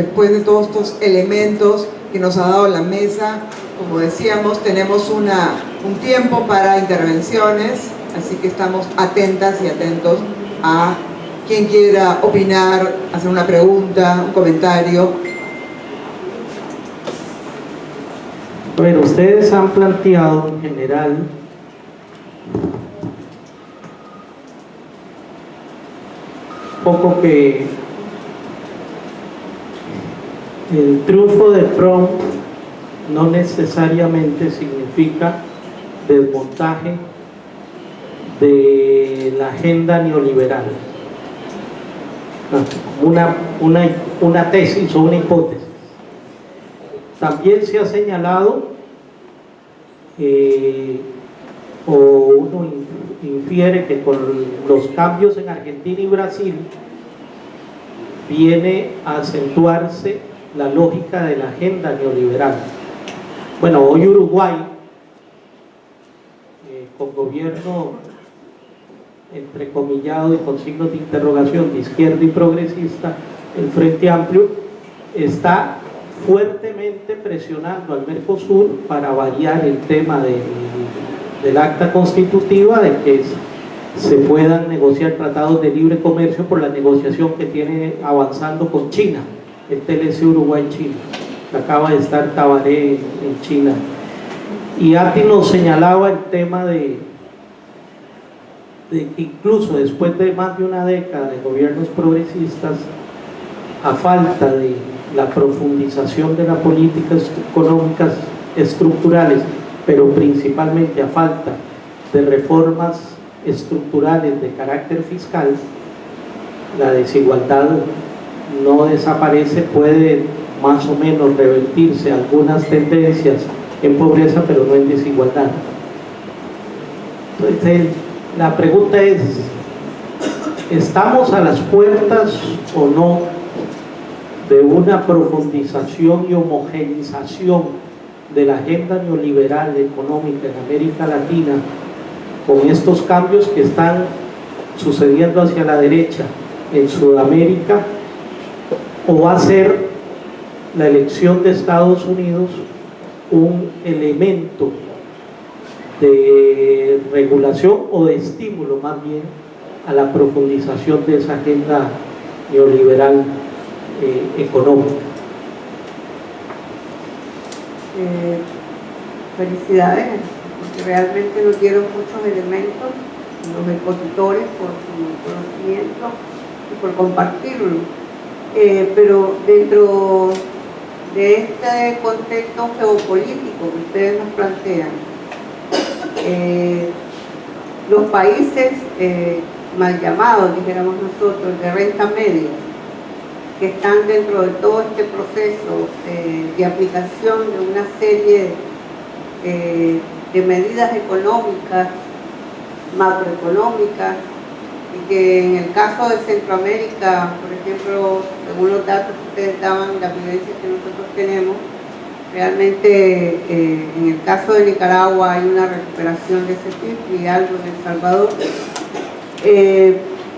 Después de todos estos elementos que nos ha dado la mesa, como decíamos, tenemos un tiempo para intervenciones, así que estamos atentas y atentos a quien quiera opinar, hacer una pregunta, un comentario. Bueno, ustedes han planteado en general un poco que el triunfo de Trump no necesariamente significa desmontaje de la agenda neoliberal. Una tesis o una hipótesis. También se ha señalado, o uno infiere que con los cambios en Argentina y Brasil viene a acentuarse la lógica de la agenda neoliberal. Bueno, hoy Uruguay, con gobierno entrecomillado y con signos de interrogación de izquierda y progresista, el Frente Amplio está fuertemente presionando al Mercosur para variar el tema del acta constitutiva, de que se puedan negociar tratados de libre comercio por la negociación que tiene avanzando con China, el TLC Uruguay-China, que acaba de estar Tabaré en China. Y Ati nos señalaba el tema de que incluso después de más de una década de gobiernos progresistas, a falta de la profundización de las políticas económicas estructurales, pero principalmente a falta de reformas estructurales de carácter fiscal, la desigualdad no desaparece, puede más o menos revertirse algunas tendencias en pobreza, pero no en desigualdad. Entonces, la pregunta es, ¿estamos a las puertas o no de una profundización y homogenización de la agenda neoliberal económica en América Latina, con estos cambios que están sucediendo hacia la derecha en Sudamérica? ¿O va a ser la elección de Estados Unidos un elemento de regulación o de estímulo más bien a la profundización de esa agenda neoliberal económica? Felicidades, porque realmente nos dieron muchos elementos los expositores por su conocimiento y por compartirlo, pero dentro de este contexto geopolítico que ustedes nos plantean, los países mal llamados, dijéramos nosotros, de renta media, que están dentro de todo este proceso de aplicación de una serie de medidas económicas, macroeconómicas, y que en el caso de Centroamérica, por ejemplo, según los datos que ustedes daban, la evidencia que nosotros tenemos, realmente en el caso de Nicaragua hay una recuperación de ese tipo y algo en El Salvador.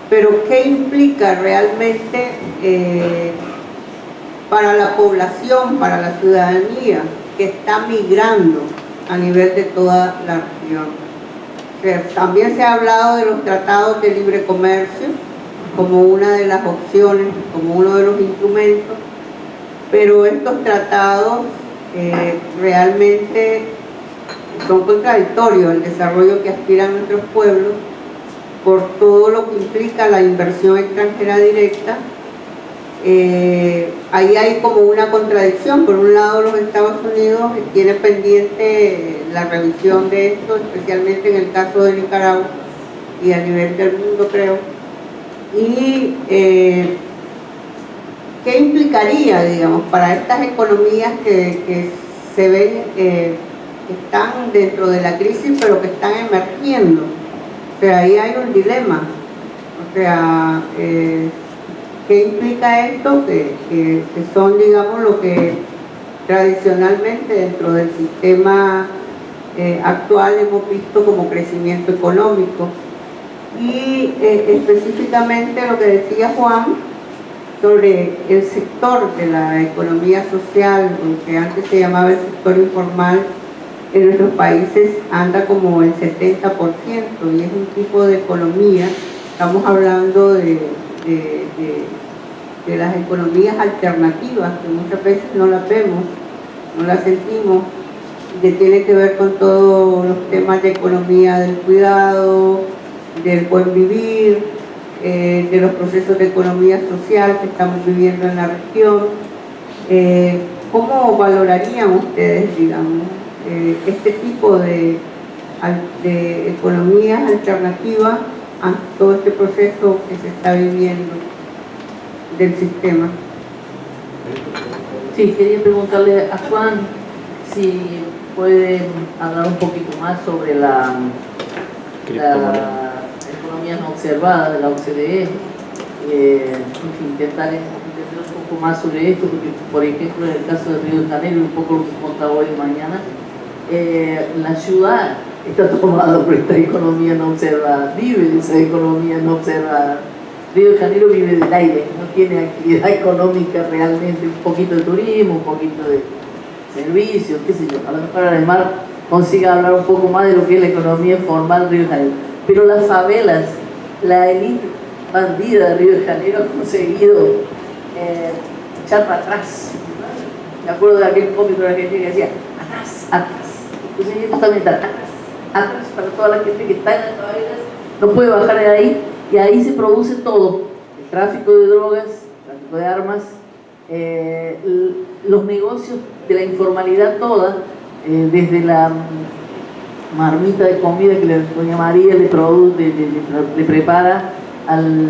Pero ¿qué implica realmente para la población, para la ciudadanía que está migrando a nivel de toda la región? También se ha hablado de los tratados de libre comercio como una de las opciones, como uno de los instrumentos, pero estos tratados realmente son contradictorios al desarrollo que aspiran nuestros pueblos por todo lo que implica la inversión extranjera directa. Ahí hay como una contradicción. Por un lado, los Estados Unidos tienen pendiente la revisión de esto, especialmente en el caso de Nicaragua y a nivel del mundo, creo. Y ¿qué implicaría, digamos, para estas economías que se ven, que están dentro de la crisis, pero que están emergiendo? O sea, ahí hay un dilema. O sea, ¿qué implica esto? Que son, digamos, lo que tradicionalmente dentro del sistema actual hemos visto como crecimiento económico. Y específicamente lo que decía Juan, sobre el sector de la economía social, que antes se llamaba el sector informal, en nuestros países anda como el 70%, y es un tipo de economía, estamos hablando de las economías alternativas, que muchas veces no las vemos, no las sentimos, que tiene que ver con todos los temas de economía del cuidado, del buen vivir, de los procesos de economía social que estamos viviendo en la región. ¿Cómo valorarían ustedes, digamos, este tipo de economías alternativas a todo este proceso que se está viviendo del sistema? Sí, quería preguntarle a Juan si puede hablar un poquito más sobre la economía no observada de la OCDE, intentar entender un poco más sobre esto, porque por ejemplo en el caso de Río de Janeiro, un poco lo que contaba hoy y mañana, la ciudad está tomada por esta economía no observada, vive de esa economía no observada. Río de Janeiro vive del aire, no tiene actividad económica realmente, un poquito de turismo, un poquito de servicios, qué sé yo. A lo mejor además consiga hablar un poco más de lo que es la economía formal de Río de Janeiro. Pero las favelas, la élite bandida de Río de Janeiro ha conseguido echar para atrás. Me acuerdo de aquel cómico de la gente que decía, atrás, atrás. Entonces ellos también están atrás, atrás para toda la gente que está en las favelas, no puede bajar de ahí, y ahí se produce todo, el tráfico de drogas, el tráfico de armas, los negocios de la informalidad toda, desde la marmita de comida que doña María le prepara al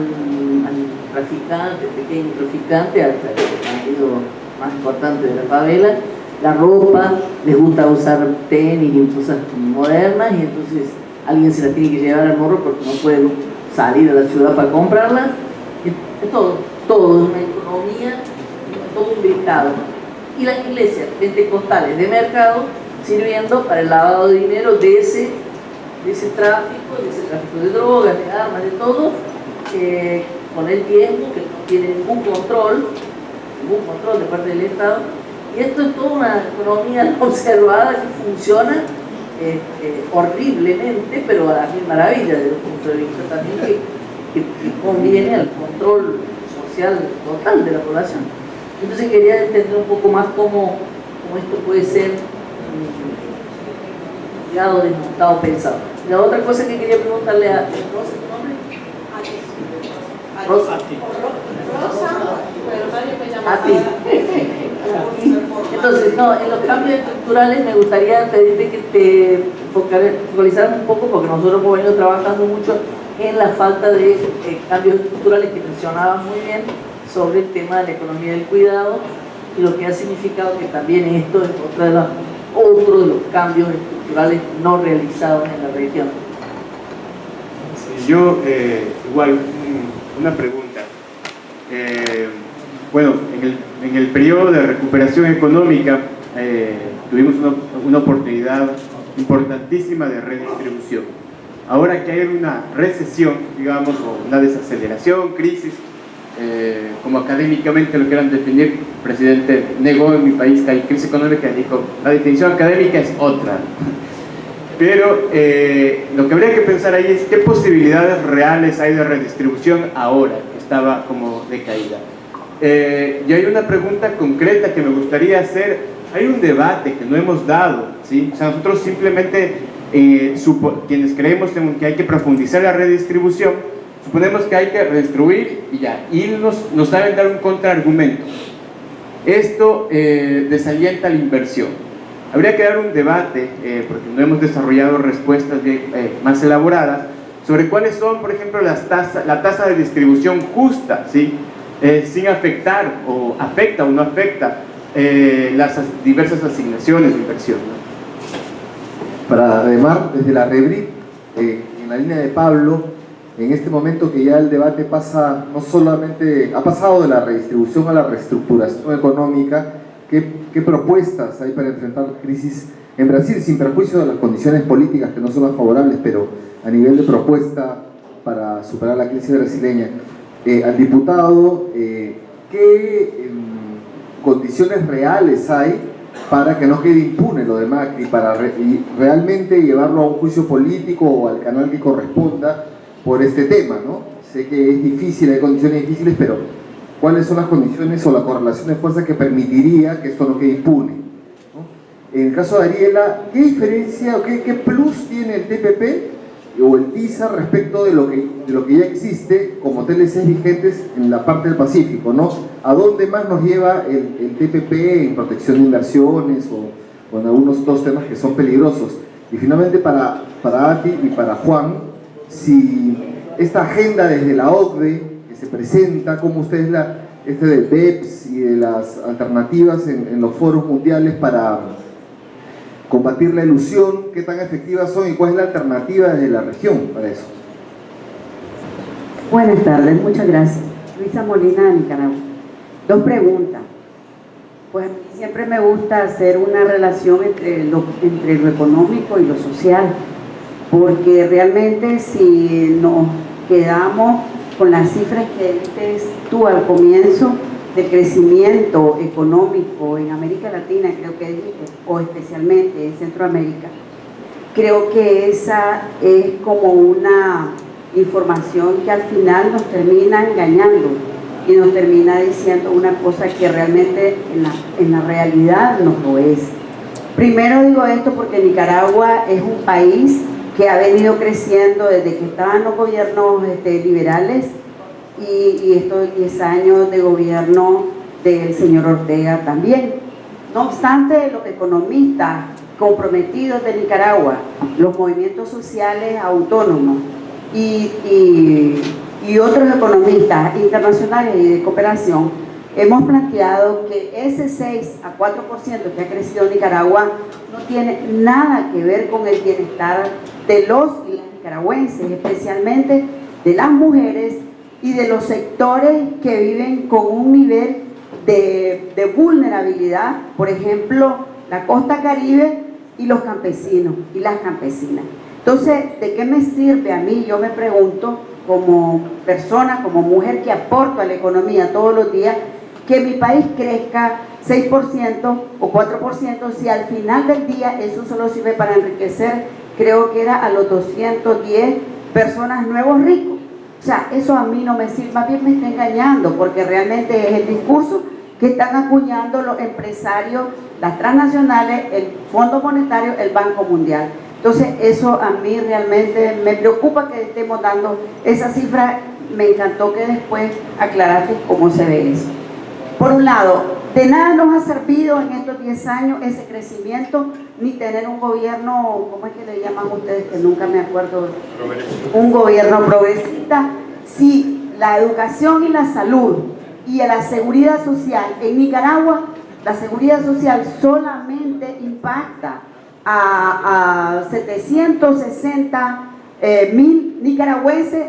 traficante, pequeño traficante, hasta el marido más importante de la favela, la ropa, les gusta usar tenis y cosas modernas, y entonces alguien se la tiene que llevar al morro porque no puede salir a la ciudad para comprarla. Es todo una economía, todo un mercado. Y las iglesias pentecostales de mercado sirviendo para el lavado de dinero de ese tráfico de drogas, de armas, de todo, con el tiempo que no tiene ningún control de parte del Estado. Y esto es toda una economía observada que funciona horriblemente, pero a la mil maravillas desde el punto de vista también que conviene al control social total de la población. Entonces quería entender un poco más cómo esto puede ser ligado, desmontado, pensado. La otra cosa que quería preguntarle a Rosa, ¿tu nombre? Rosa. A ti. Entonces, en los cambios estructurales me gustaría pedirte que te focalizaras un poco, porque nosotros hemos venido trabajando mucho en la falta de cambios estructurales que mencionabas muy bien sobre el tema de la economía del cuidado y lo que ha significado que también esto es otro de los cambios estructurales no realizados en la región. Sí, yo igual una pregunta. Bueno, en el periodo de recuperación económica tuvimos una oportunidad importantísima de redistribución. Ahora que hay una recesión, digamos, o una desaceleración, crisis, como académicamente lo quieran definir, el presidente negó en mi país que hay crisis económica y dijo, la definición académica es otra. Pero lo que habría que pensar ahí es qué posibilidades reales hay de redistribución ahora, que estaba como decaída. Y hay una pregunta concreta que me gustaría hacer. Hay un debate que no hemos dado, ¿sí? O sea, nosotros simplemente, quienes creemos en que hay que profundizar la redistribución, suponemos que hay que redistribuir y ya, y nos saben dar un contraargumento. Esto desalienta la inversión. Habría que dar un debate, porque no hemos desarrollado respuestas más elaboradas, sobre cuáles son, por ejemplo, la tasa de distribución justa, ¿sí? Sin afectar, o afecta o no afecta las diversas asignaciones de inversión, ¿no? Para además, desde la REBRIC, en la línea de Pablo, en este momento que ya el debate pasa, no solamente ha pasado de la redistribución a la reestructuración económica, ¿qué propuestas hay para enfrentar la crisis en Brasil, sin perjuicio de las condiciones políticas que no son las favorables, pero a nivel de propuesta para superar la crisis brasileña? Al diputado qué condiciones reales hay para que no quede impune lo de Macri, para realmente llevarlo a un juicio político o al canal que corresponda por este tema, ¿no? Sé que es difícil, hay condiciones difíciles, pero ¿cuáles son las condiciones o la correlación de fuerza que permitiría que esto no quede impune, ¿no? En el caso de Ariela, ¿qué diferencia o qué plus tiene el TPP o el TISA respecto de lo que ya existe como TLCs vigentes en la parte del Pacífico, ¿no? ¿A dónde más nos lleva el TPP en protección de inversiones o en algunos otros temas que son peligrosos? Y finalmente para Ati y para Juan, si esta agenda desde la OCDE que se presenta, como ustedes del BEPS y de las alternativas en los foros mundiales para combatir la ilusión, qué tan efectivas son y cuál es la alternativa desde la región para eso. Buenas tardes, muchas gracias. Luisa Molina, de Nicaragua. Dos preguntas. Pues siempre me gusta hacer una relación entre lo económico y lo social, porque realmente si nos quedamos con las cifras que diste tú al comienzo, de crecimiento económico en América Latina, creo que dijiste, o especialmente en Centroamérica, creo que esa es como una información que al final nos termina engañando y nos termina diciendo una cosa que realmente en la realidad no lo es. Primero digo esto porque Nicaragua es un país que ha venido creciendo desde que estaban los gobiernos liberales y estos 10 años de gobierno del señor Ortega también. No obstante, los economistas comprometidos de Nicaragua, los movimientos sociales autónomos y otros economistas internacionales y de cooperación, hemos planteado que ese 6 a 4% que ha crecido Nicaragua no tiene nada que ver con el bienestar de los y las nicaragüenses, especialmente de las mujeres y de los sectores que viven con un nivel de vulnerabilidad, por ejemplo, la costa caribe y los campesinos y las campesinas. Entonces, ¿de qué me sirve a mí? Yo me pregunto, como persona, como mujer que aporto a la economía todos los días, que mi país crezca 6% o 4% si al final del día eso solo sirve para enriquecer, creo que era a los 210 personas nuevos ricos. O sea, eso a mí no me sirve, más bien me está engañando, porque realmente es el discurso que están acuñando los empresarios, las transnacionales, el Fondo Monetario, el Banco Mundial. Entonces, eso a mí realmente me preocupa que estemos dando esa cifra. Me encantó que después aclaraste cómo se ve eso. Por un lado, de nada nos ha servido en estos 10 años ese crecimiento, ni tener un gobierno, ¿cómo es que le llaman ustedes? Que nunca me acuerdo. Un gobierno progresista, si la educación y la salud y la seguridad social en Nicaragua, la seguridad social solamente impacta a 760,000 nicaragüenses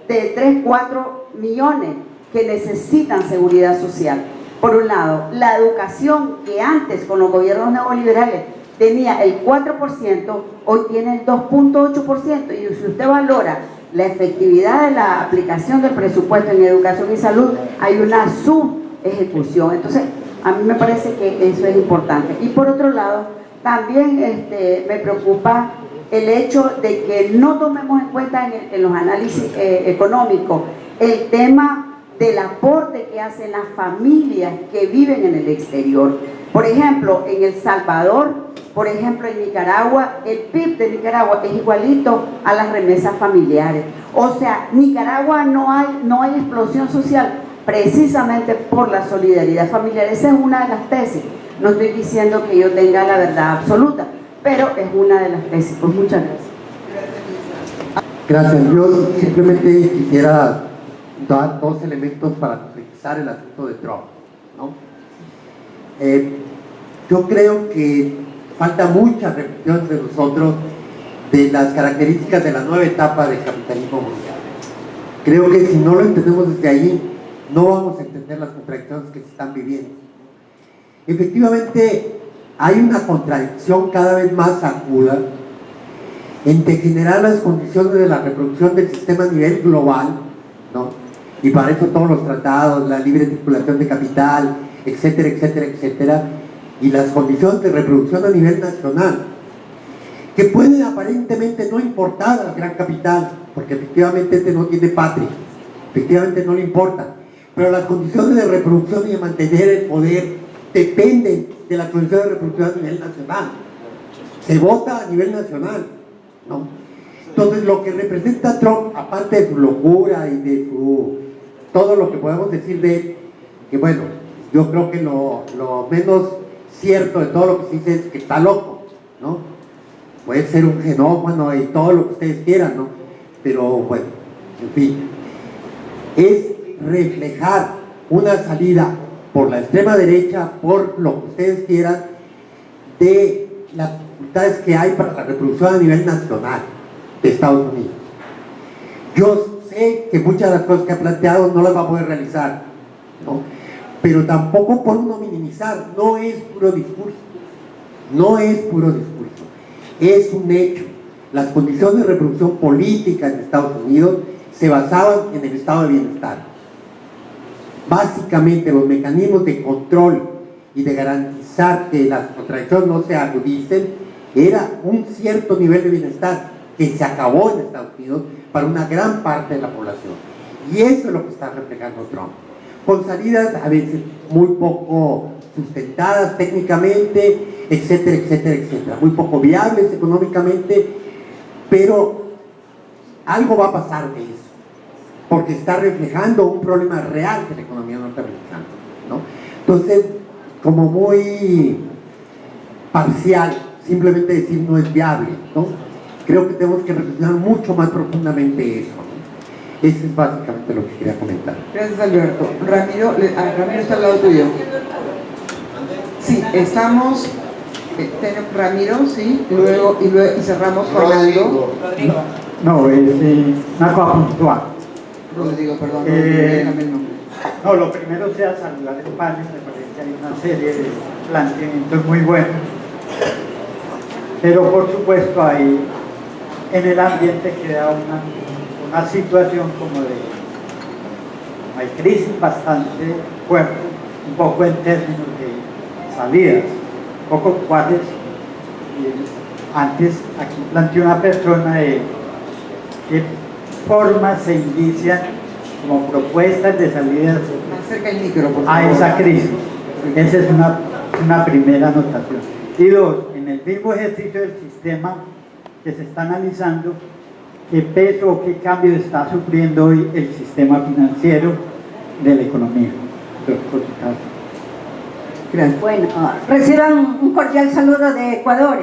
de 3, 4 millones que necesitan seguridad social. Por un lado, la educación que antes con los gobiernos neoliberales tenía el 4%, hoy tiene el 2.8%, y si usted valora la efectividad de la aplicación del presupuesto en educación y salud, hay una subejecución. Entonces, a mí me parece que eso es importante. Y por otro lado, también me preocupa el hecho de que no tomemos en cuenta en los análisis económicos el tema del aporte que hacen las familias que viven en el exterior. Por ejemplo, en El Salvador, por ejemplo, en Nicaragua, el PIB de Nicaragua es igualito a las remesas familiares. O sea, Nicaragua no hay explosión social precisamente por la solidaridad familiar. Esa es una de las tesis. No estoy diciendo que yo tenga la verdad absoluta, pero es una de las tesis. Pues muchas gracias. Gracias. Yo simplemente quisiera dar dos elementos para complejizar el asunto de Trump, ¿no? Yo creo que falta mucha reflexión entre nosotros de las características de la nueva etapa del capitalismo mundial. Creo que si no lo entendemos desde allí, no vamos a entender las contradicciones que se están viviendo. Efectivamente, hay una contradicción cada vez más aguda entre generar las condiciones de la reproducción del sistema a nivel global, ¿no? y para eso todos los tratados, la libre circulación de capital, etcétera, etcétera, etcétera, y las condiciones de reproducción a nivel nacional, que pueden aparentemente no importar al gran capital, porque efectivamente este no tiene patria, efectivamente no le importa, pero las condiciones de reproducción y de mantener el poder dependen de las condiciones de reproducción a nivel nacional. Se vota a nivel nacional, ¿no? Entonces, lo que representa Trump, aparte de su locura y de todo lo que podemos decir de él, que bueno, yo creo que lo menos cierto de todo lo que se dice es que está loco, ¿no? Puede ser un genófono y todo lo que ustedes quieran, ¿no? Pero bueno, en fin, es reflejar una salida por la extrema derecha, por lo que ustedes quieran, de las dificultades que hay para la reproducción a nivel nacional de Estados Unidos. Yo sé que muchas de las cosas que ha planteado no las va a poder realizar, ¿no? Pero tampoco por uno minimizar, no es puro discurso, no es puro discurso, es un hecho. Las condiciones de reproducción política en Estados Unidos se basaban en el estado de bienestar. Básicamente los mecanismos de control y de garantizar que las contradicciones no se agudicen era un cierto nivel de bienestar que se acabó en Estados Unidos para una gran parte de la población. Y eso es lo que está reflejando Trump, con salidas a veces muy poco sustentadas técnicamente, etcétera, etcétera, etcétera, muy poco viables económicamente, pero algo va a pasar de eso, porque está reflejando un problema real de la economía norteamericana, ¿no? Entonces, como muy parcial, simplemente decir no es viable, ¿no? Creo que tenemos que reflexionar mucho más profundamente eso, ¿no? Eso es básicamente lo que quería comentar. Gracias, Alberto. Ramiro, Ramiro está al lado tuyo. Sí, estamos... tenemos Ramiro, sí, y luego y cerramos con Aldo. No, es una cosa puntual. Rodrigo, perdón, déjame el nombre. No, lo primero sea saludar el panel, me parece que hay una serie de planteamientos muy buenos, pero por supuesto hay en el ambiente queda una situación como de hay crisis bastante fuerte, un poco en términos de salidas, un poco cuáles antes aquí planteó una persona de qué formas se inician como propuestas de salidas Acerca el micro, por favor. a esa crisis. Esa es una primera anotación. Y dos, en el mismo ejercicio del sistema que se está analizando, qué peso o qué cambio está sufriendo hoy el sistema financiero de la economía. Gracias. Bueno, reciban un cordial saludo de Ecuador.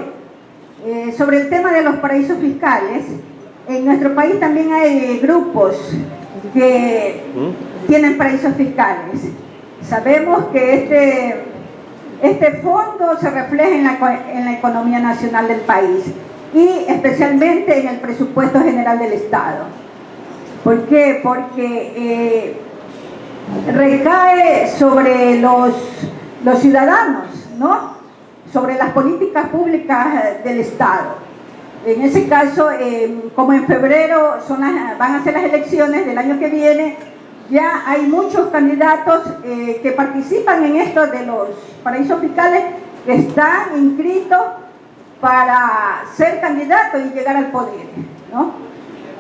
Sobre el tema de los paraísos fiscales, en nuestro país también hay grupos que tienen paraísos fiscales. Sabemos que este fondo se refleja en la economía nacional del país y especialmente en el presupuesto general del Estado. ¿Por qué? Porque recae sobre los ciudadanos, ¿no? Sobre las políticas públicas del Estado. En ese caso, como en febrero van a ser las elecciones del año que viene, ya hay muchos candidatos que participan en esto de los paraísos fiscales, que están inscritos para ser candidatos y llegar al poder, ¿no?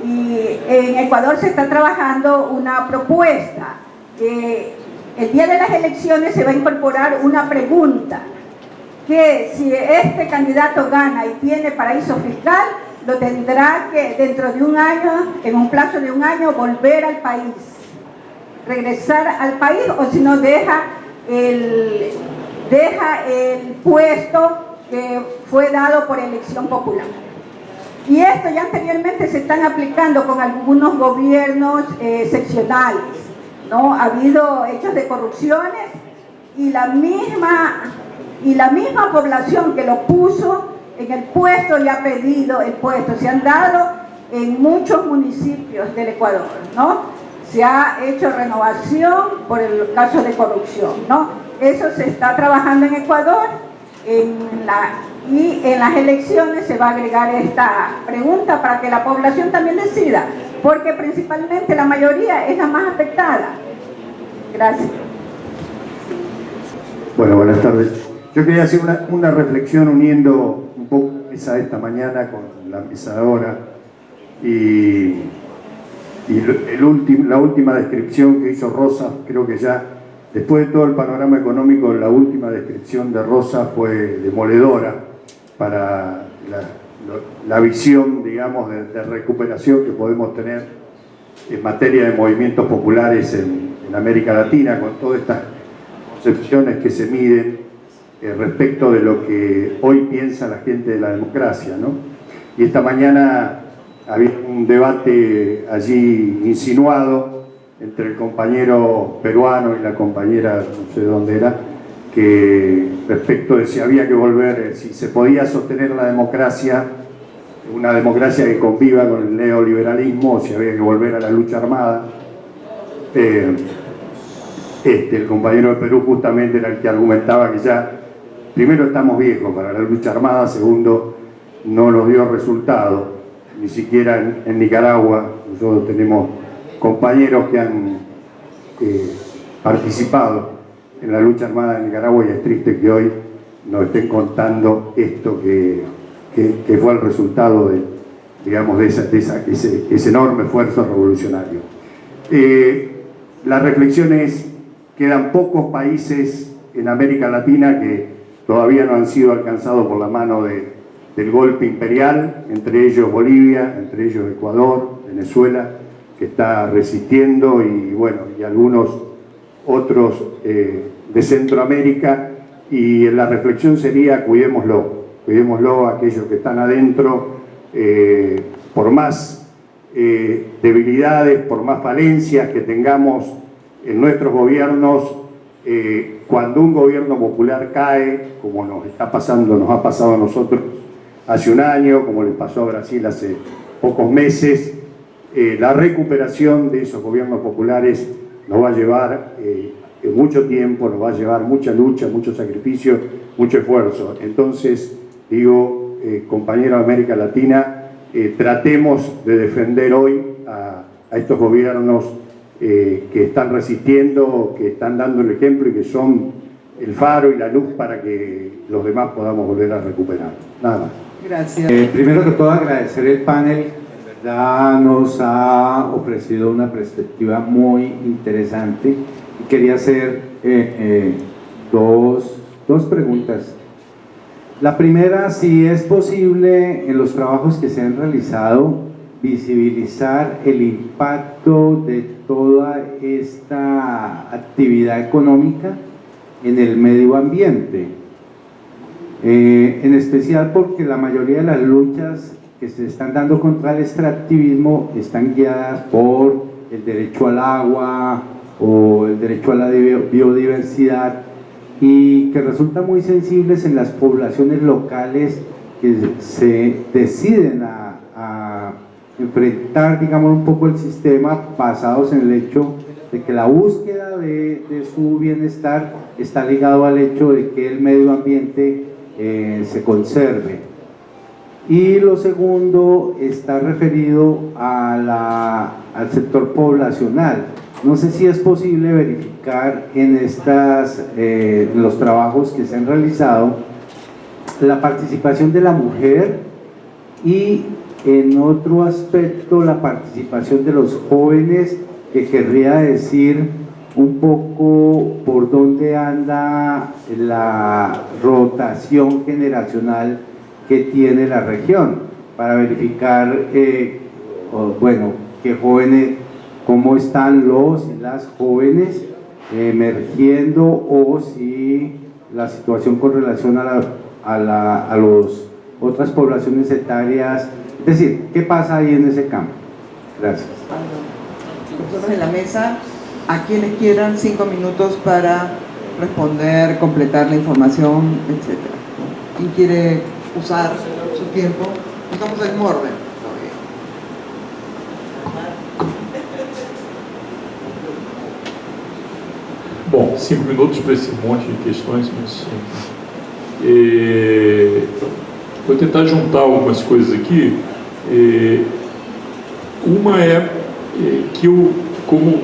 Y en Ecuador se está trabajando una propuesta. El día de las elecciones se va a incorporar una pregunta, que si este candidato gana y tiene paraíso fiscal, lo tendrá que dentro de un año, en un plazo de un año, volver al país, regresar al país, o si no deja el puesto que fue dado por elección popular. Y esto ya anteriormente se están aplicando con algunos gobiernos seccionales, ¿no? Ha habido hechos de corrupciones y la misma población que lo puso en el puesto y ha pedido el puesto. Se han dado en muchos municipios del Ecuador, ¿no? Se ha hecho renovación por el caso de corrupción, ¿no? Eso se está trabajando en Ecuador y en las elecciones se va a agregar esta pregunta para que la población también decida porque principalmente la mayoría es la más afectada. Gracias. Bueno, buenas tardes. Yo quería hacer una reflexión uniendo un poco la mesa de esta mañana con la mesa de ahora y la última descripción que hizo Rosa. Creo que ya después de todo el panorama económico, la última descripción de Rosa fue demoledora para la visión, digamos, de recuperación que podemos tener en materia de movimientos populares en América Latina, con todas estas concepciones que se miden respecto de lo que hoy piensa la gente de la democracia, ¿no? Y esta mañana había un debate allí insinuado entre el compañero peruano y la compañera, no sé dónde era, que respecto de si había que volver, si se podía sostener la democracia, una democracia que conviva con el neoliberalismo, o si había que volver a la lucha armada. El compañero de Perú justamente era el que argumentaba que ya, primero, estamos viejos para la lucha armada, segundo, no nos dio resultado, ni siquiera en Nicaragua. Nosotros tenemos compañeros que han participado en la lucha armada de Nicaragua y es triste que hoy nos estén contando esto que fue el resultado de, digamos, de ese enorme esfuerzo revolucionario. La reflexión es: quedan pocos países en América Latina que todavía no han sido alcanzados por la mano del golpe imperial, entre ellos Bolivia, entre ellos Ecuador, Venezuela, que está resistiendo, y bueno, y algunos otros de Centroamérica. Y la reflexión sería: cuidémoslo aquellos que están adentro, por más debilidades, por más falencias que tengamos en nuestros gobiernos, cuando un gobierno popular cae, como nos ha pasado a nosotros hace un año, como les pasó a Brasil hace pocos meses, la recuperación de esos gobiernos populares nos va a llevar mucho tiempo, nos va a llevar mucha lucha, mucho sacrificio, mucho esfuerzo. Entonces, digo, compañeros de América Latina, tratemos de defender hoy a estos gobiernos que están resistiendo, que están dando el ejemplo y que son el faro y la luz para que los demás podamos volver a recuperar. Nada más. Gracias. Primero que todo, agradecer el panel. En verdad nos ha ofrecido una perspectiva muy interesante y quería hacer dos preguntas. La primera: si es posible en los trabajos que se han realizado visibilizar el impacto de toda esta actividad económica en el medio ambiente, en especial porque la mayoría de las luchas que se están dando contra el extractivismo están guiadas por el derecho al agua o el derecho a la biodiversidad, y que resultan muy sensibles en las poblaciones locales que se deciden a enfrentar, digamos, un poco el sistema, basados en el hecho de que la búsqueda de su bienestar está ligado al hecho de que el medio ambiente se conserve. Y lo segundo está referido al sector poblacional. No sé si es posible verificar en los trabajos que se han realizado la participación de la mujer, y en otro aspecto la participación de los jóvenes, que querría decir un poco por dónde anda la rotación generacional que tiene la región, para verificar, qué jóvenes, cómo están los y las jóvenes emergiendo, o si la situación con relación a las otras poblaciones etarias, es decir, ¿qué pasa ahí en ese campo? Gracias. Personas en la mesa, a quienes quieran 5 minutos para responder, completar la información, etc. ¿Quién quiere usar su tiempo? Estamos en orden. Bom, 5 minutos para esse monte de questões, mas vou tentar juntar algumas coisas aqui. Uma é que como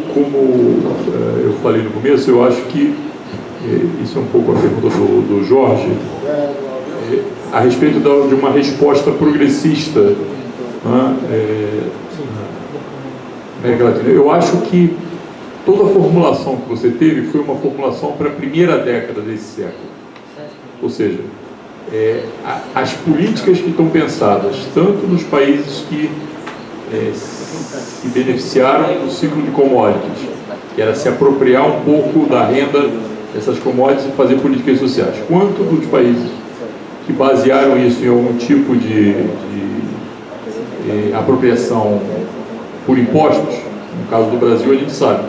eu falei no começo, eu acho que isso é um pouco a pergunta do Jorge, a respeito de uma resposta progressista, né, na América Latina. Eu acho que toda a formulação que você teve foi uma formulação para a primeira década desse século. Ou seja, as políticas que estão pensadas, tanto nos países que se beneficiaram do ciclo de commodities, que era se apropriar um pouco da renda dessas commodities e fazer políticas sociais, quanto dos países que basearam isso em algum tipo de apropriação por impostos. No caso do Brasil, a gente sabe,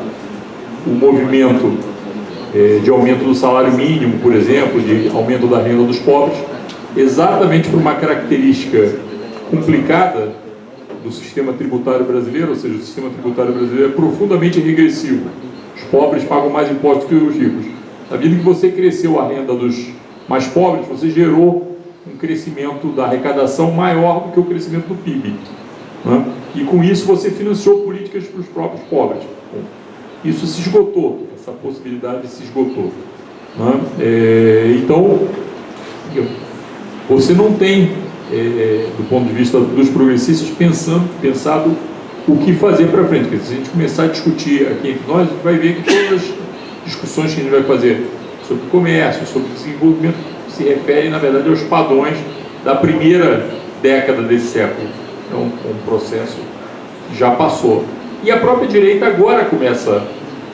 o movimento de aumento do salário mínimo, por exemplo, de aumento da renda dos pobres, exatamente por uma característica complicada do sistema tributário brasileiro, ou seja, o sistema tributário brasileiro é profundamente regressivo. Os pobres pagam mais impostos que os ricos. À medida que você cresceu a renda dos mais pobres, você gerou um crescimento da arrecadação maior do que o crescimento do PIB. Né? E com isso você financiou políticas para os próprios pobres. Isso se esgotou, essa possibilidade se esgotou. Né? Então, você não tem, do ponto de vista dos progressistas, pensado o que fazer para frente. Porque se a gente começar a discutir aqui entre nós, a gente vai ver que todas as discussões que a gente vai fazer sobre comércio, sobre desenvolvimento, se referem, na verdade, aos padrões da primeira década desse século. Então, um processo que já passou. E a própria direita agora começa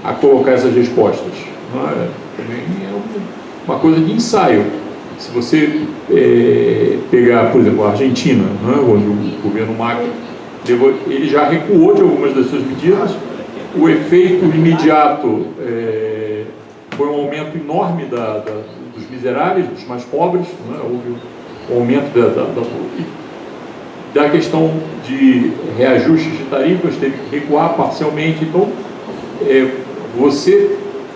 a colocar essas respostas. É uma coisa de ensaio. Se você pegar, por exemplo, a Argentina, onde o governo Macri ele já recuou de algumas das suas medidas, o efeito imediato foi um aumento enorme dos miseráveis, dos mais pobres, houve um aumento da questão de reajustes de tarifas, teve que recuar parcialmente. Então,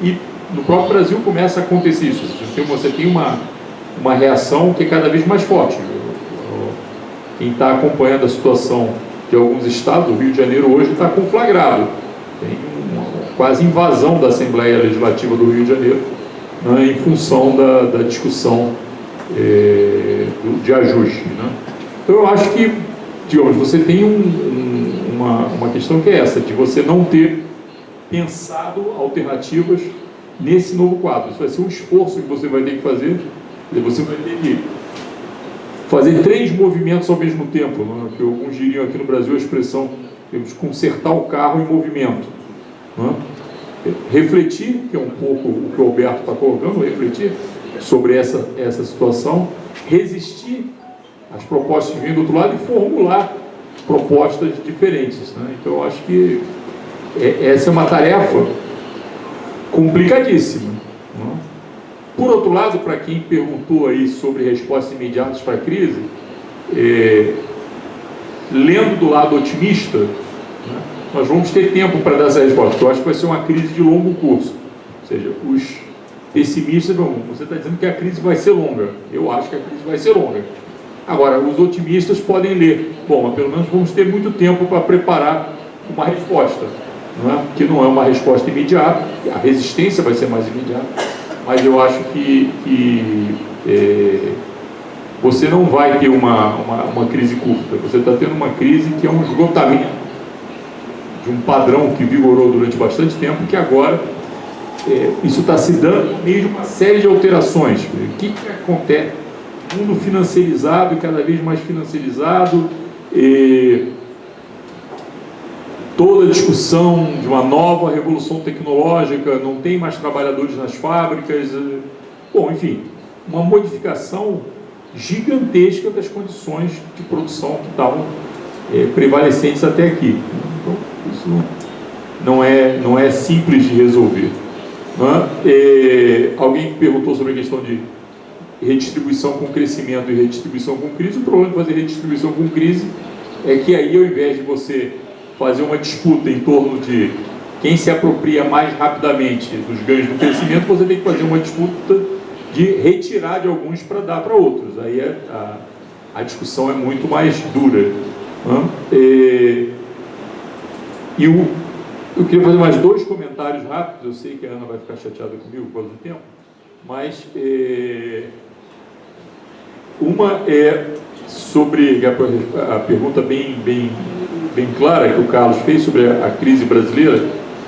e no próprio Brasil começa a acontecer isso. Você tem uma reação que é cada vez mais forte. Quem está acompanhando a situação de alguns estados, o Rio de Janeiro hoje está conflagrado. Tem uma quase invasão da Assembleia Legislativa do Rio de Janeiro, em função da discussão de ajuste. Então eu acho que, digamos, você tem uma questão que é essa, de você não ter pensado alternativas nesse novo quadro. Isso vai ser um esforço que você vai ter que fazer. Você vai ter que fazer 3 movimentos ao mesmo tempo, que alguns diriam aqui no Brasil a expressão, temos que consertar o carro em movimento. Refletir, que é um pouco o que o Alberto está colocando, refletir sobre essa situação, resistir às propostas que vêm do outro lado e formular propostas diferentes. Então eu acho que essa é uma tarefa complicadíssima. Por outro lado, para quem perguntou aí sobre respostas imediatas para a crise, lendo do lado otimista, nós vamos ter tempo para dar essa resposta, porque eu acho que vai ser uma crise de longo curso. Ou seja, os pessimistas vão, você está dizendo que a crise vai ser longa, eu acho que a crise vai ser longa. Agora, os otimistas podem ler, bom, mas pelo menos vamos ter muito tempo para preparar uma resposta, que não é uma resposta imediata, a resistência vai ser mais imediata, mas eu acho que você não vai ter uma crise curta, você está tendo uma crise que é um esgotamento de um padrão que vigorou durante bastante tempo, que agora isso está se dando no meio de uma série de alterações. O que acontece? Mundo financiarizado e cada vez mais financiarizado, toda a discussão de uma nova revolução tecnológica, não tem mais trabalhadores nas fábricas, bom, enfim, uma modificação gigantesca das condições de produção que estavam prevalecentes até aqui. Então, isso não é simples de resolver. Alguém perguntou sobre a questão de redistribuição com crescimento e redistribuição com crise. O problema de fazer redistribuição com crise é que aí, ao invés de você fazer uma disputa em torno de quem se apropria mais rapidamente dos ganhos do crescimento, você tem que fazer uma disputa de retirar de alguns para dar para outros. Aí a discussão é muito mais dura. E eu queria fazer mais 2 comentários rápidos. Eu sei que a Ana vai ficar chateada comigo por causa do tempo, mas uma é sobre a pergunta bem clara que o Carlos fez sobre a crise brasileira.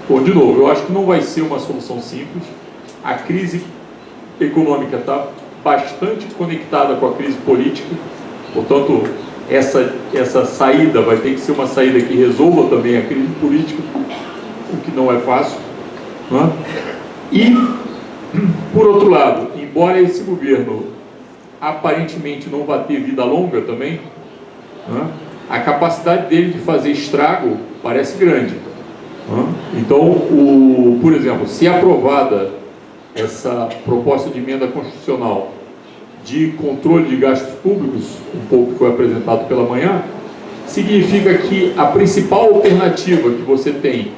Bom, de novo, eu acho que não vai ser uma solução simples. A crise econômica está bastante conectada com a crise política, portanto, essa saída vai ter que ser uma saída que resolva também a crise política, o que não é fácil, não é? E, por outro lado, embora esse governo aparentemente não vá ter vida longa também, não é? A capacidade dele de fazer estrago parece grande, não é? Então, por exemplo, se aprovada essa proposta de emenda constitucional de controle de gastos públicos, um pouco que foi apresentado pela manhã, significa que a principal alternativa que você tem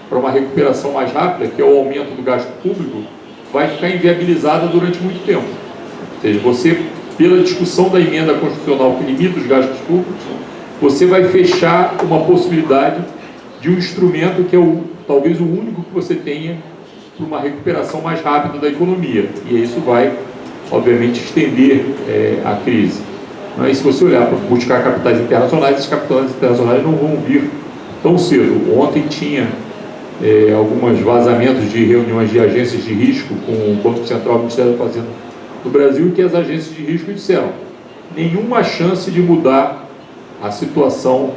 para uma recuperação mais rápida, que é o aumento do gasto público, vai ficar inviabilizada durante muito tempo. Ou seja, você, pela discussão da emenda constitucional que limita os gastos públicos, você vai fechar uma possibilidade de um instrumento que é talvez o único que você tenha para uma recuperação mais rápida da economia. E isso vai, obviamente, estender a crise. E se você olhar para buscar capitais internacionais, esses capitais internacionais não vão vir tão cedo. Ontem tinha alguns vazamentos de reuniões de agências de risco com o Banco Central e o Ministério da Fazenda do Brasil, que as agências de risco disseram: nenhuma chance de mudar a situação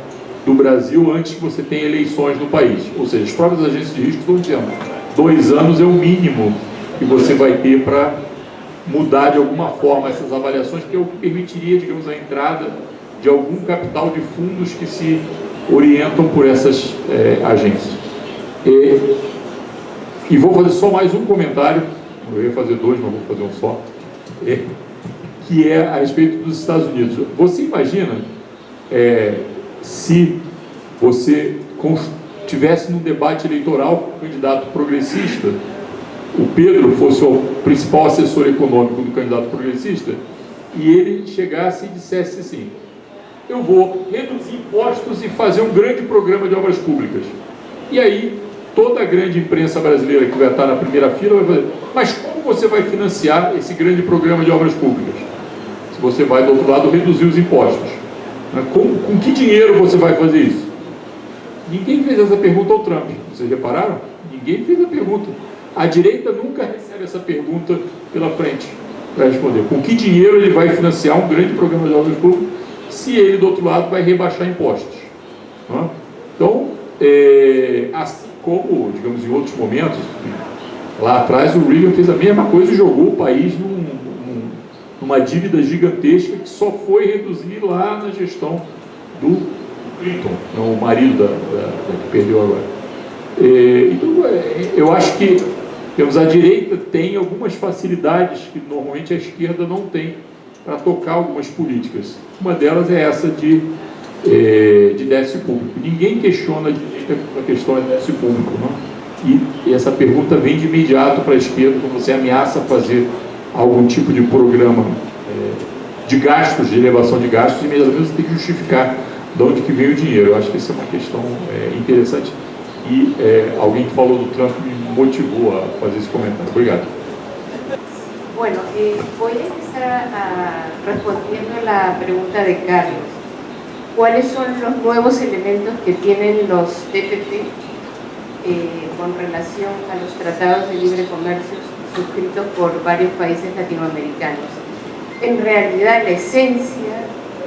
do Brasil antes que você tenha eleições no país. Ou seja, as próprias agências de risco estão dizendo 2 anos é o mínimo que você vai ter para mudar de alguma forma essas avaliações, que é o que permitiria, digamos, a entrada de algum capital de fundos que se orientam por essas agências. E vou fazer só mais um comentário, eu ia fazer 2, mas vou fazer um só, que é a respeito dos Estados Unidos. Você imagina se você tivesse num debate eleitoral com um candidato progressista, o Pedro fosse o principal assessor econômico do candidato progressista, e ele chegasse e dissesse assim: eu vou reduzir impostos e fazer um grande programa de obras públicas. E aí, toda a grande imprensa brasileira que vai estar na primeira fila vai fazer: mas como você vai financiar esse grande programa de obras públicas? Se você vai, do outro lado, reduzir os impostos. Com que dinheiro você vai fazer isso? Ninguém fez essa pergunta ao Trump. Vocês repararam? Ninguém fez a pergunta. A direita nunca recebe essa pergunta pela frente para responder. Com que dinheiro ele vai financiar um grande programa de obras públicas se ele, do outro lado, vai rebaixar impostos? Então, assim como, digamos, em outros momentos, lá atrás o Reagan fez a mesma coisa e jogou o país numa dívida gigantesca que só foi reduzir lá na gestão do Clinton, o marido que perdeu agora. Então, eu acho que a direita tem algumas facilidades que normalmente a esquerda não tem para tocar algumas políticas. Uma delas é essa de déficit público. Ninguém questiona a direita a questão de déficit público, não? E essa pergunta vem de imediato para a esquerda, quando você ameaça fazer algum tipo de programa de gastos, de elevação de gastos, imediatamente você tem que justificar de onde que vem o dinheiro. Eu acho que essa é uma questão interessante e alguém que falou do Trump me motivou a fazer esse comentário. Obrigado. Bueno, voy a empezar respondiendo a la pregunta de Carlos. ¿Cuáles son los nuevos elementos que tienen los TPP con relación a los tratados de libre comercio suscritos por varios países latinoamericanos? En realidad, la esencia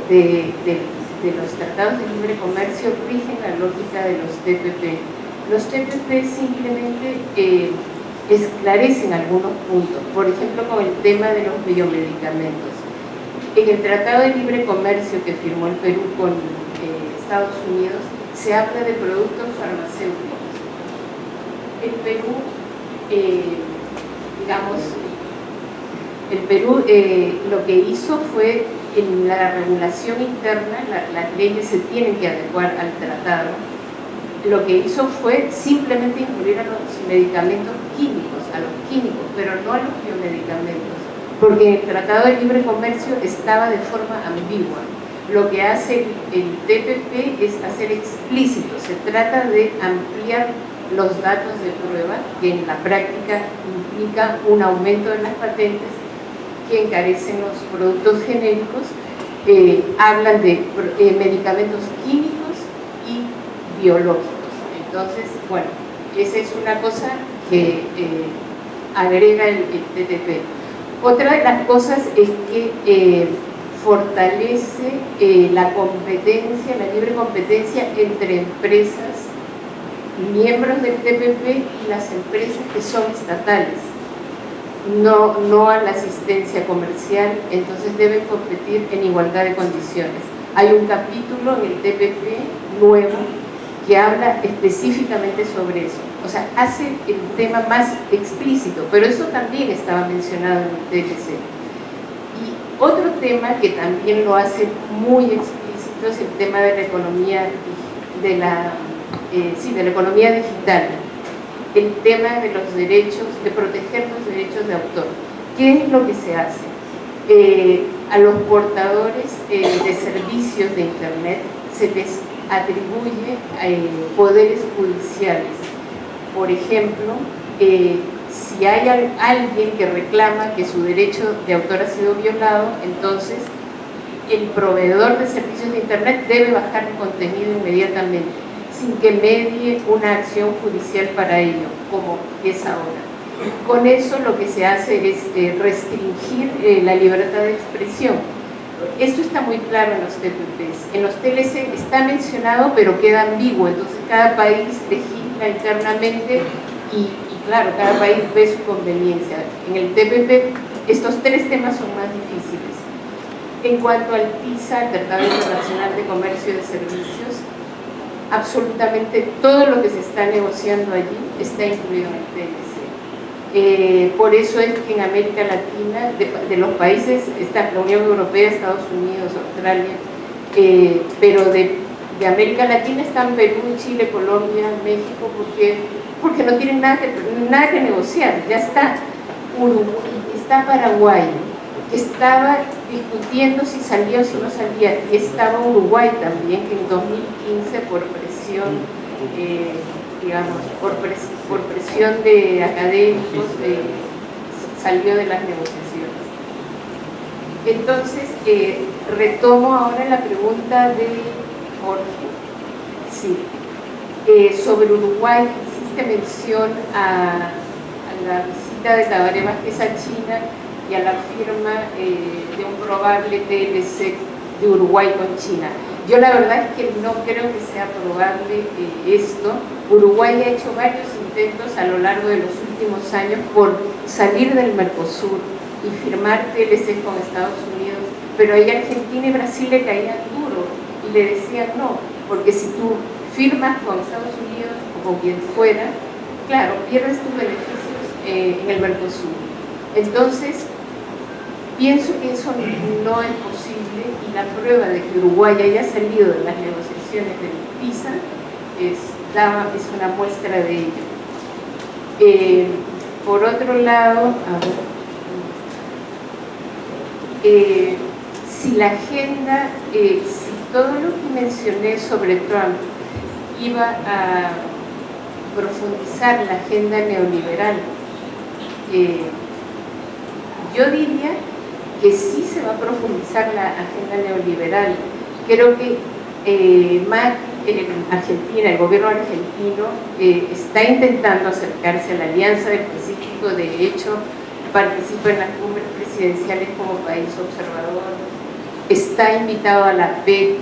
de los tratados de libre comercio rigen la lógica de los TPP. Los TPP simplemente esclarecen algunos puntos, por ejemplo, con el tema de los biomedicamentos. En el Tratado de Libre Comercio que firmó el Perú con Estados Unidos, se habla de productos farmacéuticos. El Perú, lo que hizo fue, en la regulación interna, las leyes se tienen que adecuar al tratado. Lo que hizo fue simplemente incluir a los medicamentos químicos, pero no a los biomedicamentos, porque el Tratado de Libre Comercio estaba de forma ambigua. Lo que hace el TPP es hacer explícito, se trata de ampliar los datos de prueba, que en la práctica implica un aumento de las patentes que encarecen los productos genéricos, hablan de medicamentos químicos y biológicos. Entonces, bueno, esa es una cosa que agrega el TTP. Otra de las cosas es que fortalece la competencia, la libre competencia entre empresas miembros del TPP y las empresas que son estatales, no a la asistencia comercial, entonces deben competir en igualdad de condiciones. Hay un capítulo en el TPP nuevo que habla específicamente sobre eso, o sea, hace el tema más explícito, pero eso también estaba mencionado en el TLC. Y otro tema que también lo hace muy explícito es el tema de la economía, de la economía digital, el tema de los derechos, de proteger los derechos de autor. ¿Qué es lo que se hace? A los portadores de servicios de Internet se les atribuye poderes judiciales. Por ejemplo, si hay alguien que reclama que su derecho de autor ha sido violado, entonces el proveedor de servicios de Internet debe bajar el contenido inmediatamente, sin que medie una acción judicial para ello, como es ahora. Con eso lo que se hace es restringir la libertad de expresión. Esto está muy claro en los TPPs. En los TLC está mencionado, pero queda ambiguo, entonces cada país legisla internamente y claro, cada país ve su conveniencia. En el TPP estos tres temas son más difíciles. En cuanto al TISA, el Tratado Internacional de Comercio y de Servicios, absolutamente todo lo que se está negociando allí está incluido en el TLC. Por eso es que en América Latina, de los países, está la Unión Europea, Estados Unidos, Australia, pero de América Latina están Perú, Chile, Colombia, México, porque no tienen nada que negociar. Ya está Uruguay, está Paraguay, que estaba discutiendo si salía o si no salía, y estaba Uruguay también, que en 2015 por presión, por presión de académicos, salió de las negociaciones. Entonces, retomo ahora la pregunta de Jorge. Sí. Sobre Uruguay, hiciste mención a la visita de Tabaré Vázquez a China y a la firma de un probable TLC de Uruguay con China. Yo la verdad es que no creo que sea probable esto. Uruguay ha hecho varios intentos a lo largo de los últimos años por salir del Mercosur y firmar TLC con Estados Unidos, pero ahí Argentina y Brasil le caían duro y le decían no, porque si tú firmas con Estados Unidos o con quien fuera, claro, pierdes tus beneficios en el Mercosur. Entonces, pienso que eso no es posible, y la prueba de que Uruguay haya salido de las negociaciones del TISA es una muestra de ello. Por otro lado, si la agenda, si todo lo que mencioné sobre Trump iba a profundizar la agenda neoliberal, yo diría que sí se va a profundizar la agenda neoliberal. Creo que Macri, Argentina, el gobierno argentino, está intentando acercarse a la Alianza del Pacífico. De hecho, participa en las cumbres presidenciales como país observador. Está invitado a la PEC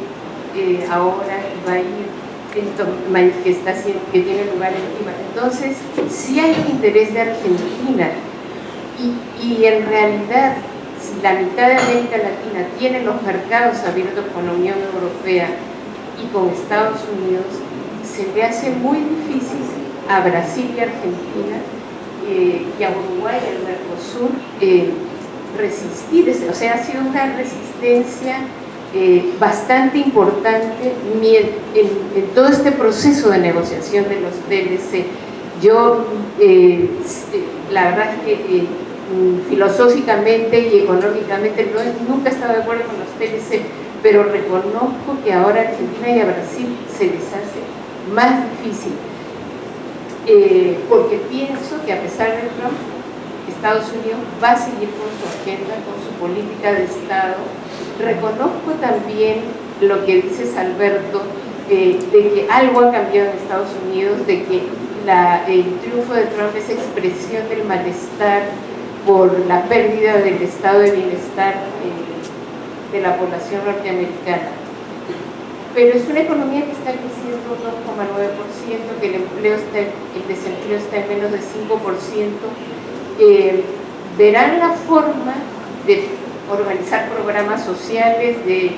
ahora y va a ir en manifestación que tiene lugar en Lima. Entonces, sí hay un interés de Argentina. Y en realidad, si la mitad de América Latina tiene los mercados abiertos con la Unión Europea y con Estados Unidos, se le hace muy difícil a Brasil y Argentina y a Uruguay y al Mercosur resistir. O sea, ha sido una resistencia bastante importante en todo este proceso de negociación de los TLC. Yo, la verdad es que filosóficamente y económicamente nunca he estado de acuerdo con los TLC, pero reconozco que ahora a Argentina y a Brasil se les hace más difícil, porque pienso que a pesar de Trump, Estados Unidos va a seguir con su agenda, con su política de Estado. Reconozco también lo que dices, Alberto, de que algo ha cambiado en Estados Unidos, de que el triunfo de Trump es expresión del malestar por la pérdida del estado de bienestar de la población norteamericana. Pero es una economía que está creciendo 2,9%, que el desempleo está en menos de 5%. Verán la forma de organizar programas sociales, de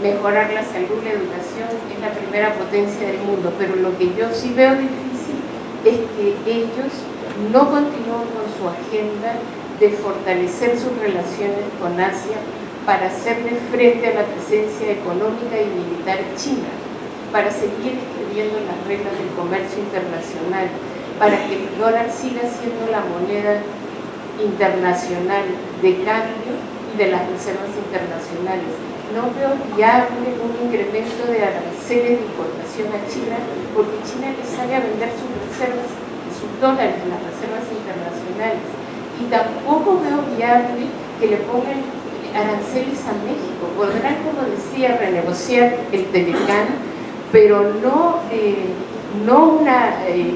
mejorar la salud, la educación, es la primera potencia del mundo, pero lo que yo sí veo difícil es que ellos no continúen con su agenda de fortalecer sus relaciones con Asia para hacerle frente a la presencia económica y militar china, para seguir escribiendo las reglas del comercio internacional, para que el dólar siga siendo la moneda internacional de cambio y de las reservas internacionales. No veo viable un incremento de aranceles de importación a China, porque China le sale a vender sus reservas, sus dólares en las reservas internacionales. Y tampoco veo viable que le pongan aranceles a México. Podrán, como decía, renegociar el Telecán, pero no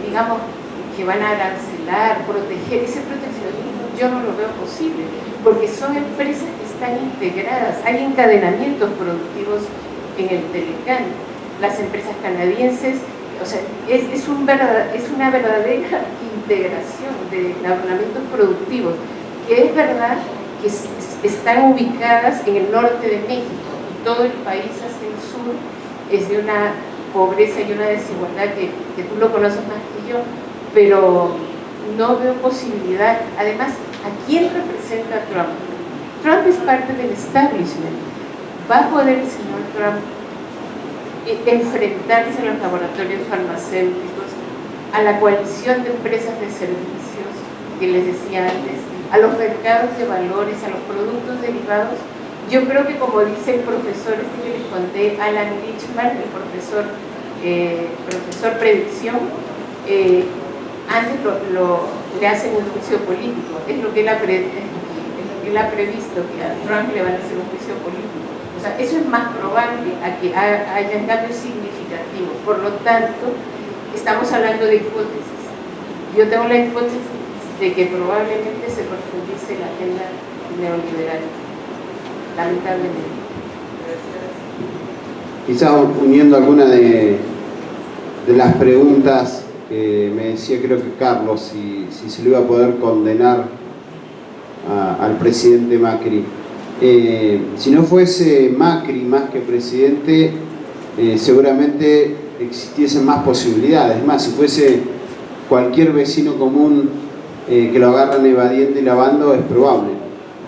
digamos, que van a arancelar, proteger. Ese proteccionismo yo no lo veo posible, porque son empresas que están integradas, hay encadenamientos productivos en el Telecán. Las empresas canadienses, o sea, es una verdadera integración de encadenamientos productivos, que es verdad que están ubicadas en el norte de México, y todo el país hacia el sur es de una pobreza y una desigualdad que tú lo conoces más que yo, pero no veo posibilidad. Además, ¿a quién representa Trump? Trump es parte del establishment. ¿Va a poder el señor Trump enfrentarse a los laboratorios farmacéuticos, a la coalición de empresas de servicios que les decía antes, a los mercados de valores, a los productos derivados? Yo creo que, como dice el profesor que les conté, Alan Lichman, el profesor predicción, antes le hacen un juicio político. Es lo que él ha previsto, que a Trump le van a hacer un juicio político. O sea, eso es más probable a que haya cambios significativos. Por lo tanto, estamos hablando de hipótesis. Yo tengo la hipótesis de que probablemente se profundice la agenda neoliberal, lamentablemente. Quizás uniendo alguna de las preguntas que me decía, creo que Carlos, si se le iba a poder condenar al presidente Macri. Si no fuese Macri más que presidente, seguramente existiesen más posibilidades. Es más, si fuese cualquier vecino común que lo agarran evadiendo y lavando, es probable.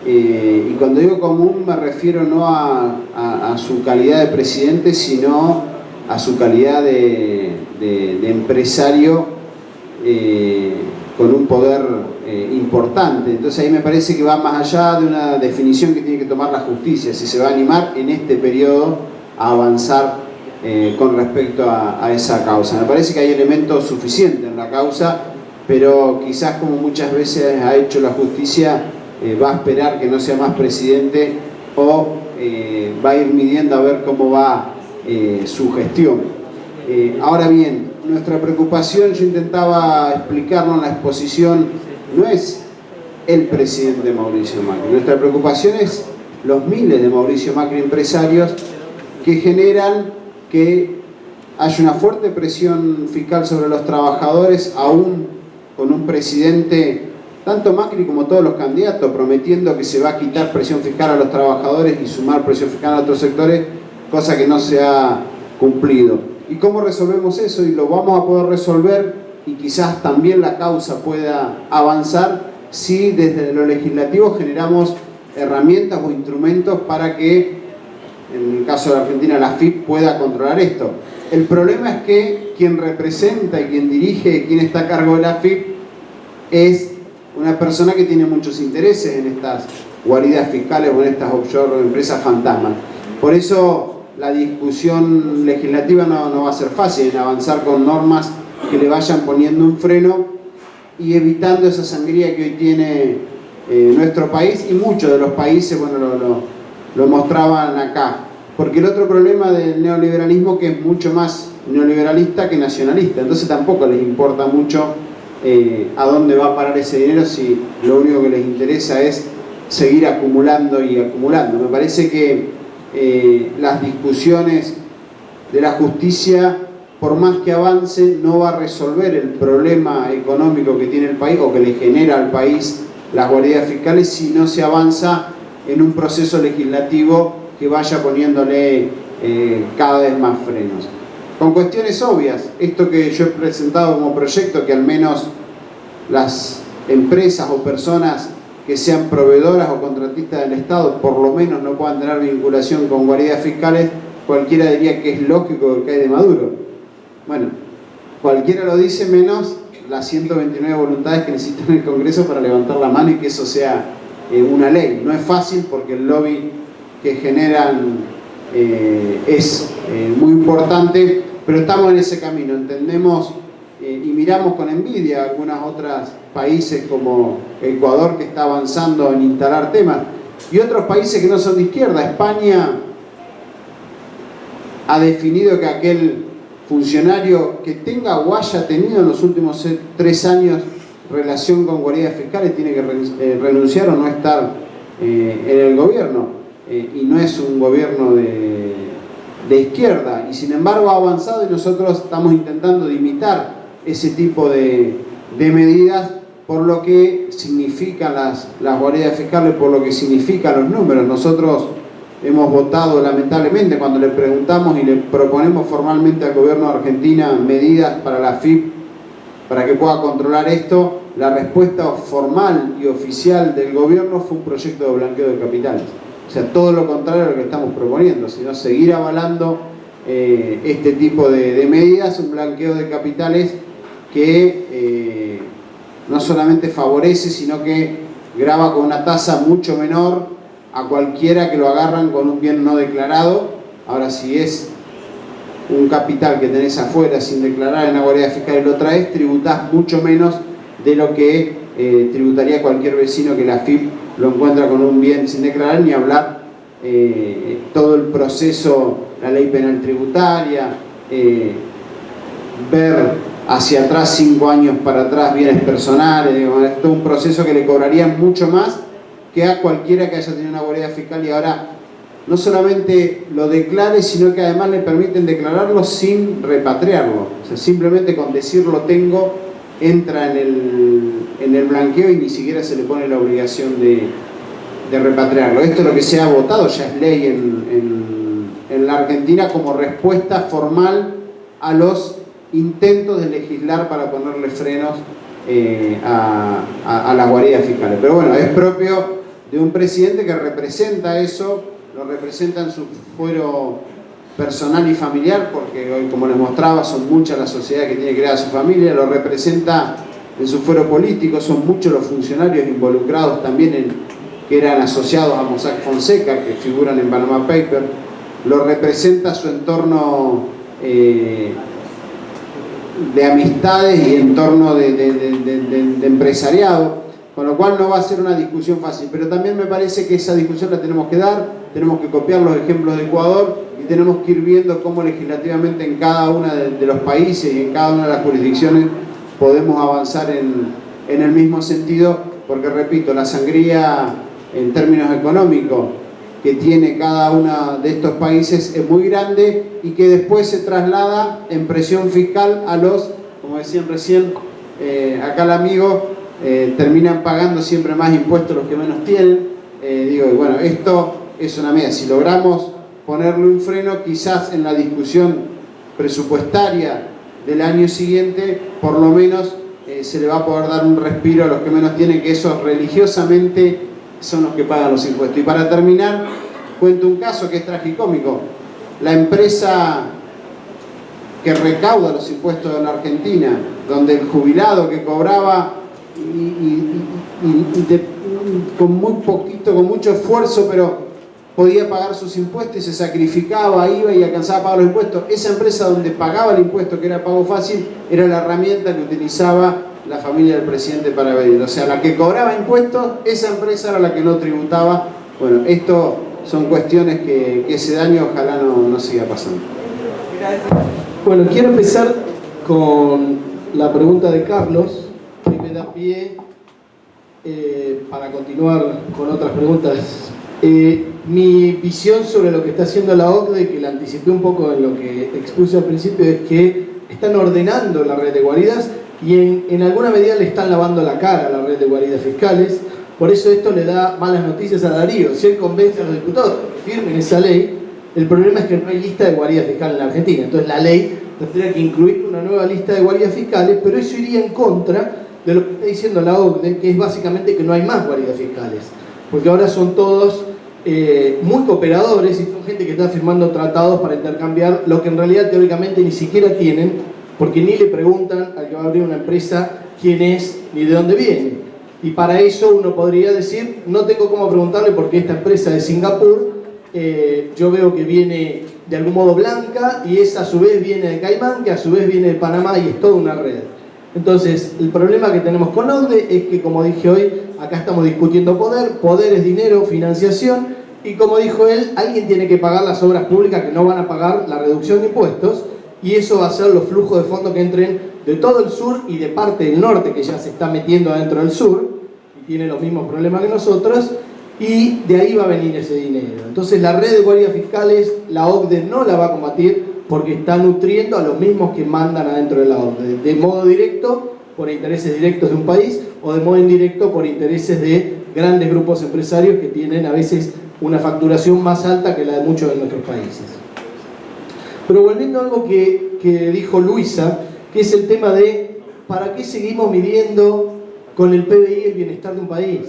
Y cuando digo común me refiero no a su calidad de presidente, sino a su calidad de empresario con un poder importante. Entonces ahí me parece que va más allá de una definición que tiene que tomar la justicia, si se va a animar en este periodo a avanzar con respecto a esa causa. Me parece que hay elementos suficientes en la causa, pero quizás, como muchas veces ha hecho la justicia, va a esperar que no sea más presidente o va a ir midiendo a ver cómo va su gestión. Ahora bien, nuestra preocupación, yo intentaba explicarlo en la exposición, no es el presidente Mauricio Macri. Nuestra preocupación es los miles de Mauricio Macri empresarios que generan que haya una fuerte presión fiscal sobre los trabajadores, aún con un presidente, tanto Macri como todos los candidatos, prometiendo que se va a quitar presión fiscal a los trabajadores y sumar presión fiscal a otros sectores, cosa que no se ha cumplido. ¿Y cómo resolvemos eso? Y lo vamos a poder resolver, y quizás también la causa pueda avanzar, si desde lo legislativo generamos herramientas o instrumentos para que, en el caso de la Argentina, la AFIP pueda controlar esto. El problema es que quien representa y quien dirige, quien está a cargo de la AFIP, es una persona que tiene muchos intereses en estas guaridas fiscales o en estas offshore empresas fantasmas. Por eso la discusión legislativa no va a ser fácil en avanzar con normas que le vayan poniendo un freno y evitando esa sangría que hoy tiene nuestro país y muchos de los países, bueno, lo mostraban acá. Porque el otro problema del neoliberalismo que es mucho más neoliberalista que nacionalista, entonces tampoco les importa mucho a dónde va a parar ese dinero si lo único que les interesa es seguir acumulando y acumulando. Me parece que las discusiones de la justicia, por más que avance, no va a resolver el problema económico que tiene el país o que le genera al país las guardias fiscales si no se avanza en un proceso legislativo que vaya poniéndole cada vez más frenos. Con cuestiones obvias, esto que yo he presentado como proyecto, que al menos las empresas o personas que sean proveedoras o contratistas del Estado por lo menos no puedan tener vinculación con guardias fiscales, cualquiera diría que es lógico que cae de Maduro. Bueno, cualquiera lo dice menos las 129 voluntades que necesitan el Congreso para levantar la mano y que eso sea una ley. No es fácil porque el lobby que generan es muy importante, pero estamos en ese camino, entendemos y miramos con envidia a algunos otros países como Ecuador, que está avanzando en instalar temas, y otros países que no son de izquierda. España ha definido que aquel funcionario que tenga o haya tenido en los últimos 3 años relación con guardias fiscales tiene que renunciar o no estar en el gobierno, y no es un gobierno de izquierda, y sin embargo ha avanzado y nosotros estamos intentando de imitar ese tipo de medidas por lo que significan las guardias fiscales, por lo que significan los números. Nosotros hemos votado lamentablemente cuando le preguntamos y le proponemos formalmente al gobierno de Argentina medidas para la AFIP para que pueda controlar esto. La respuesta formal y oficial del gobierno fue un proyecto de blanqueo de capitales. O sea, todo lo contrario a lo que estamos proponiendo, sino seguir avalando este tipo de medidas, un blanqueo de capitales que no solamente favorece, sino que grava con una tasa mucho menor a cualquiera que lo agarran con un bien no declarado. Ahora, si es un capital que tenés afuera sin declarar en la guardia fiscal y lo traes, tributás mucho menos de lo que tributaría cualquier vecino que la AFIP lo encuentra con un bien sin declarar, ni hablar todo el proceso, la ley penal tributaria, ver hacia atrás 5 años para atrás bienes personales, es todo un proceso que le cobraría mucho más que a cualquiera que haya tenido una guardia fiscal y ahora no solamente lo declare, sino que además le permiten declararlo sin repatriarlo. O sea, simplemente con decirlo tengo, entra en el blanqueo y ni siquiera se le pone la obligación de repatriarlo. Esto es lo que se ha votado, ya es ley en la Argentina como respuesta formal a los intentos de legislar para ponerle frenos a las guaridas fiscales. Pero bueno, es propio de un presidente que representa eso, lo representa en su fuero personal y familiar, porque hoy, como les mostraba, son muchas las sociedades que tiene creada su familia, lo representa en su fuero político, son muchos los funcionarios involucrados también que eran asociados a Mossack Fonseca, que figuran en Panama Papers, lo representa su entorno de amistades y entorno de empresariado, con lo cual no va a ser una discusión fácil, pero también me parece que esa discusión la tenemos que dar, tenemos que copiar los ejemplos de Ecuador y tenemos que ir viendo cómo legislativamente en cada uno de los países y en cada una de las jurisdicciones podemos avanzar en el mismo sentido, porque repito, la sangría en términos económicos que tiene cada uno de estos países es muy grande y que después se traslada en presión fiscal a los, como decían recién acá el amigo, terminan pagando siempre más impuestos los que menos tienen. Digo, bueno, esto es una medida. Si logramos ponerle un freno, quizás en la discusión presupuestaria del año siguiente, por lo menos se le va a poder dar un respiro a los que menos tienen, que esos religiosamente son los que pagan los impuestos. Y para terminar, cuento un caso que es tragicómico. La empresa que recauda los impuestos de la Argentina, donde el jubilado que cobraba con muy poquito, con mucho esfuerzo, pero podía pagar sus impuestos y se sacrificaba, iba y alcanzaba a pagar los impuestos. Esa empresa donde pagaba el impuesto, que era pago fácil, era la herramienta que utilizaba la familia del presidente para vivir. O sea, la que cobraba impuestos, esa empresa era la que no tributaba. Bueno, esto son cuestiones que ese daño ojalá no siga pasando. Bueno, quiero empezar con la pregunta de Carlos, que me da pie para continuar con otras preguntas. Mi visión sobre lo que está haciendo la OCDE, que la anticipé un poco en lo que expuse al principio, es que están ordenando la red de guaridas y en alguna medida le están lavando la cara a la red de guaridas fiscales. Por eso esto le da malas noticias a Darío. Si él convence a los diputados que firmen esa ley, el problema es que no hay lista de guaridas fiscales en la Argentina. Entonces la ley tendría que incluir una nueva lista de guaridas fiscales, pero eso iría en contra de lo que está diciendo la OCDE, que es básicamente que no hay más guaridas fiscales. Porque ahora son todos muy cooperadores y son gente que está firmando tratados para intercambiar lo que en realidad teóricamente ni siquiera tienen, porque ni le preguntan al que va a abrir una empresa quién es ni de dónde viene. Y para eso uno podría decir, no tengo cómo preguntarle porque esta empresa de Singapur, yo veo que viene de algún modo blanca y esa a su vez viene de Caimán, que a su vez viene de Panamá y es toda una red. Entonces, el problema que tenemos con OCDE es que, como dije hoy, acá estamos discutiendo poder es dinero, financiación, y como dijo él, alguien tiene que pagar las obras públicas que no van a pagar la reducción de impuestos, y eso va a ser los flujos de fondos que entren de todo el sur y de parte del norte, que ya se está metiendo adentro del sur, y tiene los mismos problemas que nosotros, y de ahí va a venir ese dinero. Entonces la red de guardias fiscales, la OCDE no la va a combatir porque está nutriendo a los mismos que mandan adentro de la OCDE, de modo directo por intereses directos de un país o de modo indirecto por intereses de grandes grupos empresarios que tienen a veces una facturación más alta que la de muchos de nuestros países. Pero volviendo a algo que dijo Luisa, que es el tema de ¿para qué seguimos midiendo con el PBI el bienestar de un país?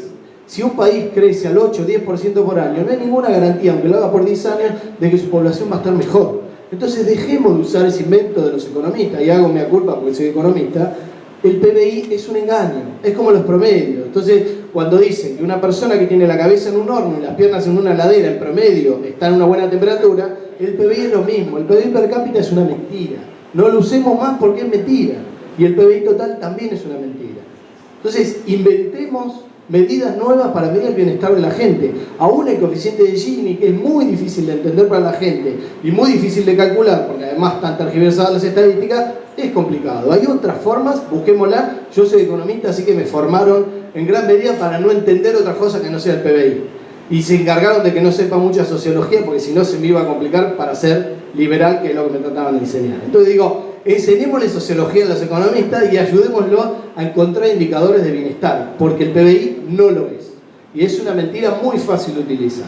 Si un país crece al 8 o 10% por año, no hay ninguna garantía, aunque lo haga por 10 años, de que su población va a estar mejor. Entonces dejemos de usar ese invento de los economistas, y hago mea culpa porque soy economista. El PBI es un engaño, es como los promedios. Entonces, cuando dicen que una persona que tiene la cabeza en un horno y las piernas en una heladera, en promedio, está en una buena temperatura, el PBI es lo mismo. El PBI per cápita es una mentira. No lo usemos más porque es mentira. Y el PBI total también es una mentira. Entonces, inventemos medidas nuevas para medir el bienestar de la gente. Aún el coeficiente de Gini, que es muy difícil de entender para la gente y muy difícil de calcular, porque además están tergiversadas las estadísticas, es complicado. Hay otras formas, busquémoslas. Yo soy economista, así que me formaron en gran medida para no entender otra cosa que no sea el PBI. Y se encargaron de que no sepa mucha sociología, porque si no se me iba a complicar para ser liberal, que es lo que me trataban de enseñar. Entonces digo, enseñémosle sociología a los economistas y ayudémoslo a encontrar indicadores de bienestar, porque el PBI no lo es. Y es una mentira muy fácil de utilizar.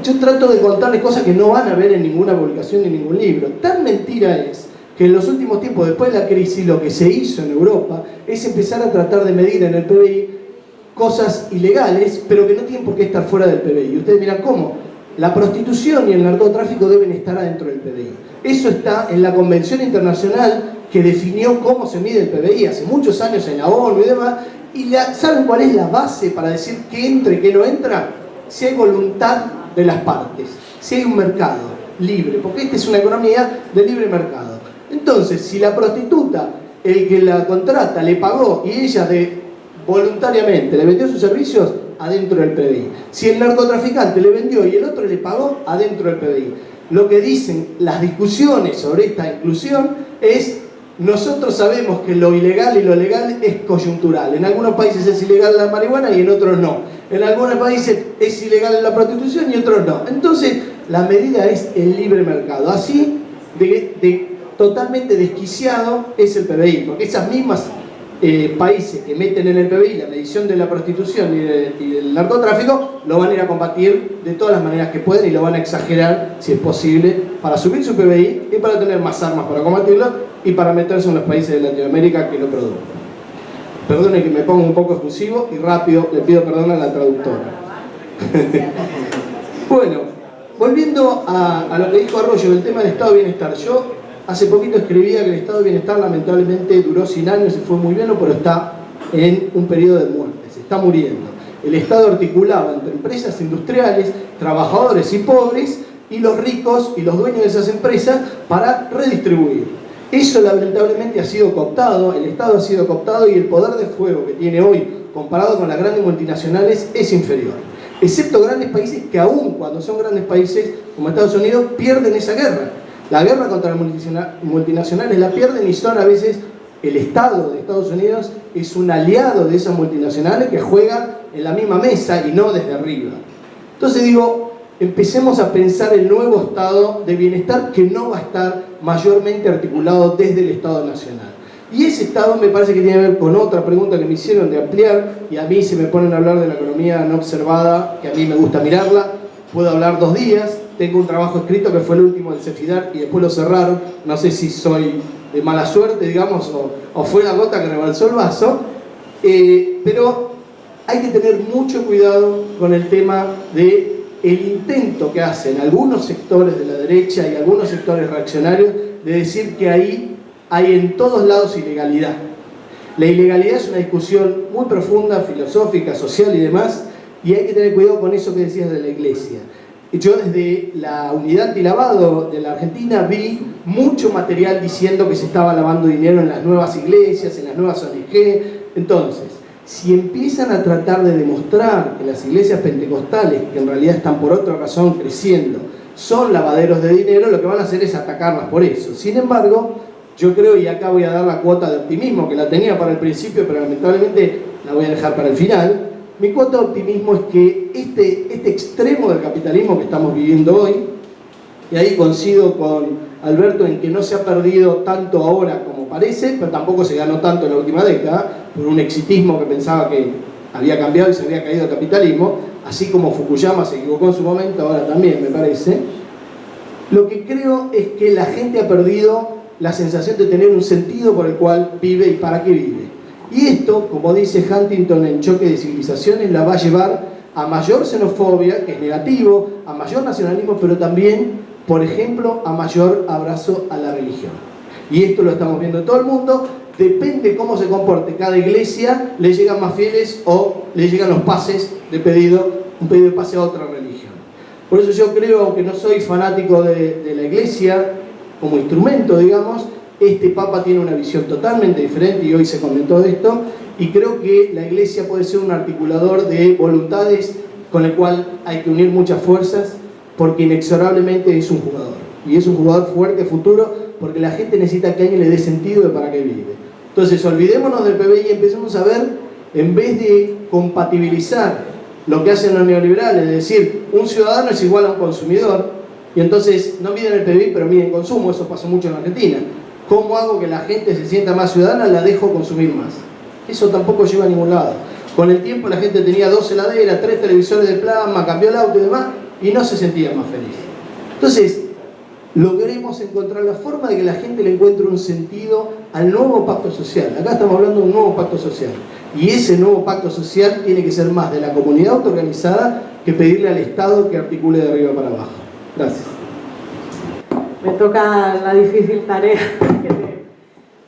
Yo trato de contarles cosas que no van a ver en ninguna publicación ni en ningún libro. Tan mentira es que en los últimos tiempos, después de la crisis, lo que se hizo en Europa es empezar a tratar de medir en el PBI cosas ilegales, pero que no tienen por qué estar fuera del PBI. Y ustedes miran cómo. La prostitución y el narcotráfico deben estar adentro del PBI. Eso está en la Convención Internacional que definió cómo se mide el PBI hace muchos años en la ONU y demás. ¿Y saben cuál es la base para decir qué entra y qué no entra? Si hay voluntad de las partes, si hay un mercado libre, porque esta es una economía de libre mercado. Entonces, si la prostituta, el que la contrata, le pagó y ella voluntariamente le vendió sus servicios, adentro del PBI. Si el narcotraficante le vendió y el otro le pagó, adentro del PBI. Lo que dicen las discusiones sobre esta inclusión es: nosotros sabemos que lo ilegal y lo legal es coyuntural. En algunos países es ilegal la marihuana y en otros no. En algunos países es ilegal la prostitución y en otros no. Entonces, la medida es el libre mercado. Así totalmente desquiciado es el PBI, porque esas mismas países que meten en el PBI la medición de la prostitución y del narcotráfico lo van a ir a combatir de todas las maneras que pueden y lo van a exagerar si es posible para subir su PBI y para tener más armas para combatirlo y para meterse en los países de Latinoamérica que lo producen. Perdonen que me ponga un poco exclusivo y rápido le pido perdón a la traductora. Bueno, volviendo a lo que dijo Arroyo del tema del estado de bienestar. Yo hace poquito escribía que el estado de bienestar lamentablemente duró 100 años y fue muy bien, pero está en un periodo de muerte, se está muriendo. el Estado articulaba entre empresas industriales, trabajadores y pobres, y los ricos y los dueños de esas empresas para redistribuir. Eso lamentablemente ha sido cooptado, el Estado ha sido cooptado y el poder de fuego que tiene hoy comparado con las grandes multinacionales es inferior. Excepto grandes países que aún cuando son grandes países como Estados Unidos pierden esa guerra. La guerra contra las multinacionales la pierden y son a veces el Estado de Estados Unidos es un aliado de esas multinacionales que juegan en la misma mesa y no desde arriba. Entonces digo, empecemos a pensar el nuevo estado de bienestar que no va a estar mayormente articulado desde el Estado Nacional. Y ese estado me parece que tiene que ver con otra pregunta que me hicieron de ampliar, y a mí se me ponen a hablar de la economía no observada, que a mí me gusta mirarla, puedo hablar 2 días, tengo un trabajo escrito que fue el último del Cefidar y después lo cerraron, no sé si soy de mala suerte, digamos, o fue la gota que rebalsó el vaso, pero hay que tener mucho cuidado con el tema de el intento que hacen algunos sectores de la derecha y algunos sectores reaccionarios de decir que ahí hay en todos lados ilegalidad. La ilegalidad es una discusión muy profunda, filosófica, social y demás, y hay que tener cuidado con eso que decías de la Iglesia. Yo desde la unidad antilavado de la Argentina vi mucho material diciendo que se estaba lavando dinero en las nuevas iglesias, en las nuevas ONG. Entonces, si empiezan a tratar de demostrar que las iglesias pentecostales, que en realidad están por otra razón creciendo, son lavaderos de dinero, lo que van a hacer es atacarlas por eso. Sin embargo, yo creo, y acá voy a dar la cuota de optimismo, que la tenía para el principio, pero lamentablemente la voy a dejar para el final. Mi cuota de optimismo es que este extremo del capitalismo que estamos viviendo hoy, y ahí coincido con Alberto en que no se ha perdido tanto ahora como parece, pero tampoco se ganó tanto en la última década, por un exitismo que pensaba que había cambiado y se había caído el capitalismo, así como Fukuyama se equivocó en su momento, ahora también me parece. Lo que creo es que la gente ha perdido la sensación de tener un sentido por el cual vive y para qué vive. Y esto, como dice Huntington en Choque de Civilizaciones, la va a llevar a mayor xenofobia, que es negativo, a mayor nacionalismo, pero también, por ejemplo, a mayor abrazo a la religión. Y esto lo estamos viendo en todo el mundo, depende cómo se comporte cada iglesia, le llegan más fieles o le llegan los pases de pedido, un pedido de pase a otra religión. Por eso yo creo, aunque no soy fanático de la iglesia, como instrumento, digamos, este Papa tiene una visión totalmente diferente y hoy se comentó de esto, y creo que la Iglesia puede ser un articulador de voluntades con el cual hay que unir muchas fuerzas, porque inexorablemente es un jugador, y es un jugador fuerte, futuro, porque la gente necesita que alguien le dé sentido de para qué vive. Entonces olvidémonos del PBI y empecemos a ver, en vez de compatibilizar lo que hacen los neoliberales, es decir, un ciudadano es igual a un consumidor, y entonces no miden el PBI pero miden consumo, eso pasa mucho en Argentina. ¿Cómo hago que la gente se sienta más ciudadana? La dejo consumir más. Eso tampoco lleva a ningún lado. Con el tiempo la gente tenía 2 heladeras, 3 televisores de plasma, cambió el auto y demás, y no se sentía más feliz. Entonces, logremos encontrar la forma de que la gente le encuentre un sentido al nuevo pacto social. Acá estamos hablando de un nuevo pacto social. Y ese nuevo pacto social tiene que ser más de la comunidad autoorganizada que pedirle al Estado que articule de arriba para abajo. Gracias. Me toca la difícil tarea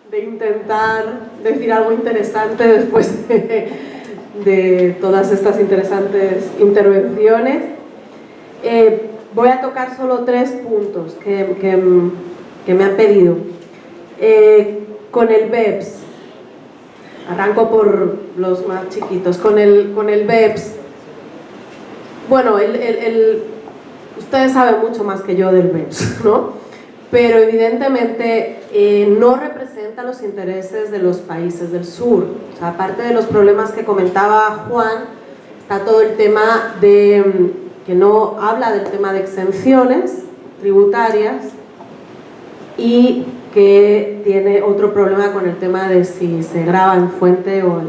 de intentar decir algo interesante después de todas estas interesantes intervenciones. Voy a tocar solo 3 puntos que me han pedido. Con el BEPS, arranco por los más chiquitos. Con el BEPS, bueno, ustedes saben mucho más que yo del BEPS, ¿no? Pero evidentemente no representa los intereses de los países del sur. O sea, aparte de los problemas que comentaba Juan, está todo el tema de que no habla del tema de exenciones tributarias y que tiene otro problema con el tema de si se graba en fuente o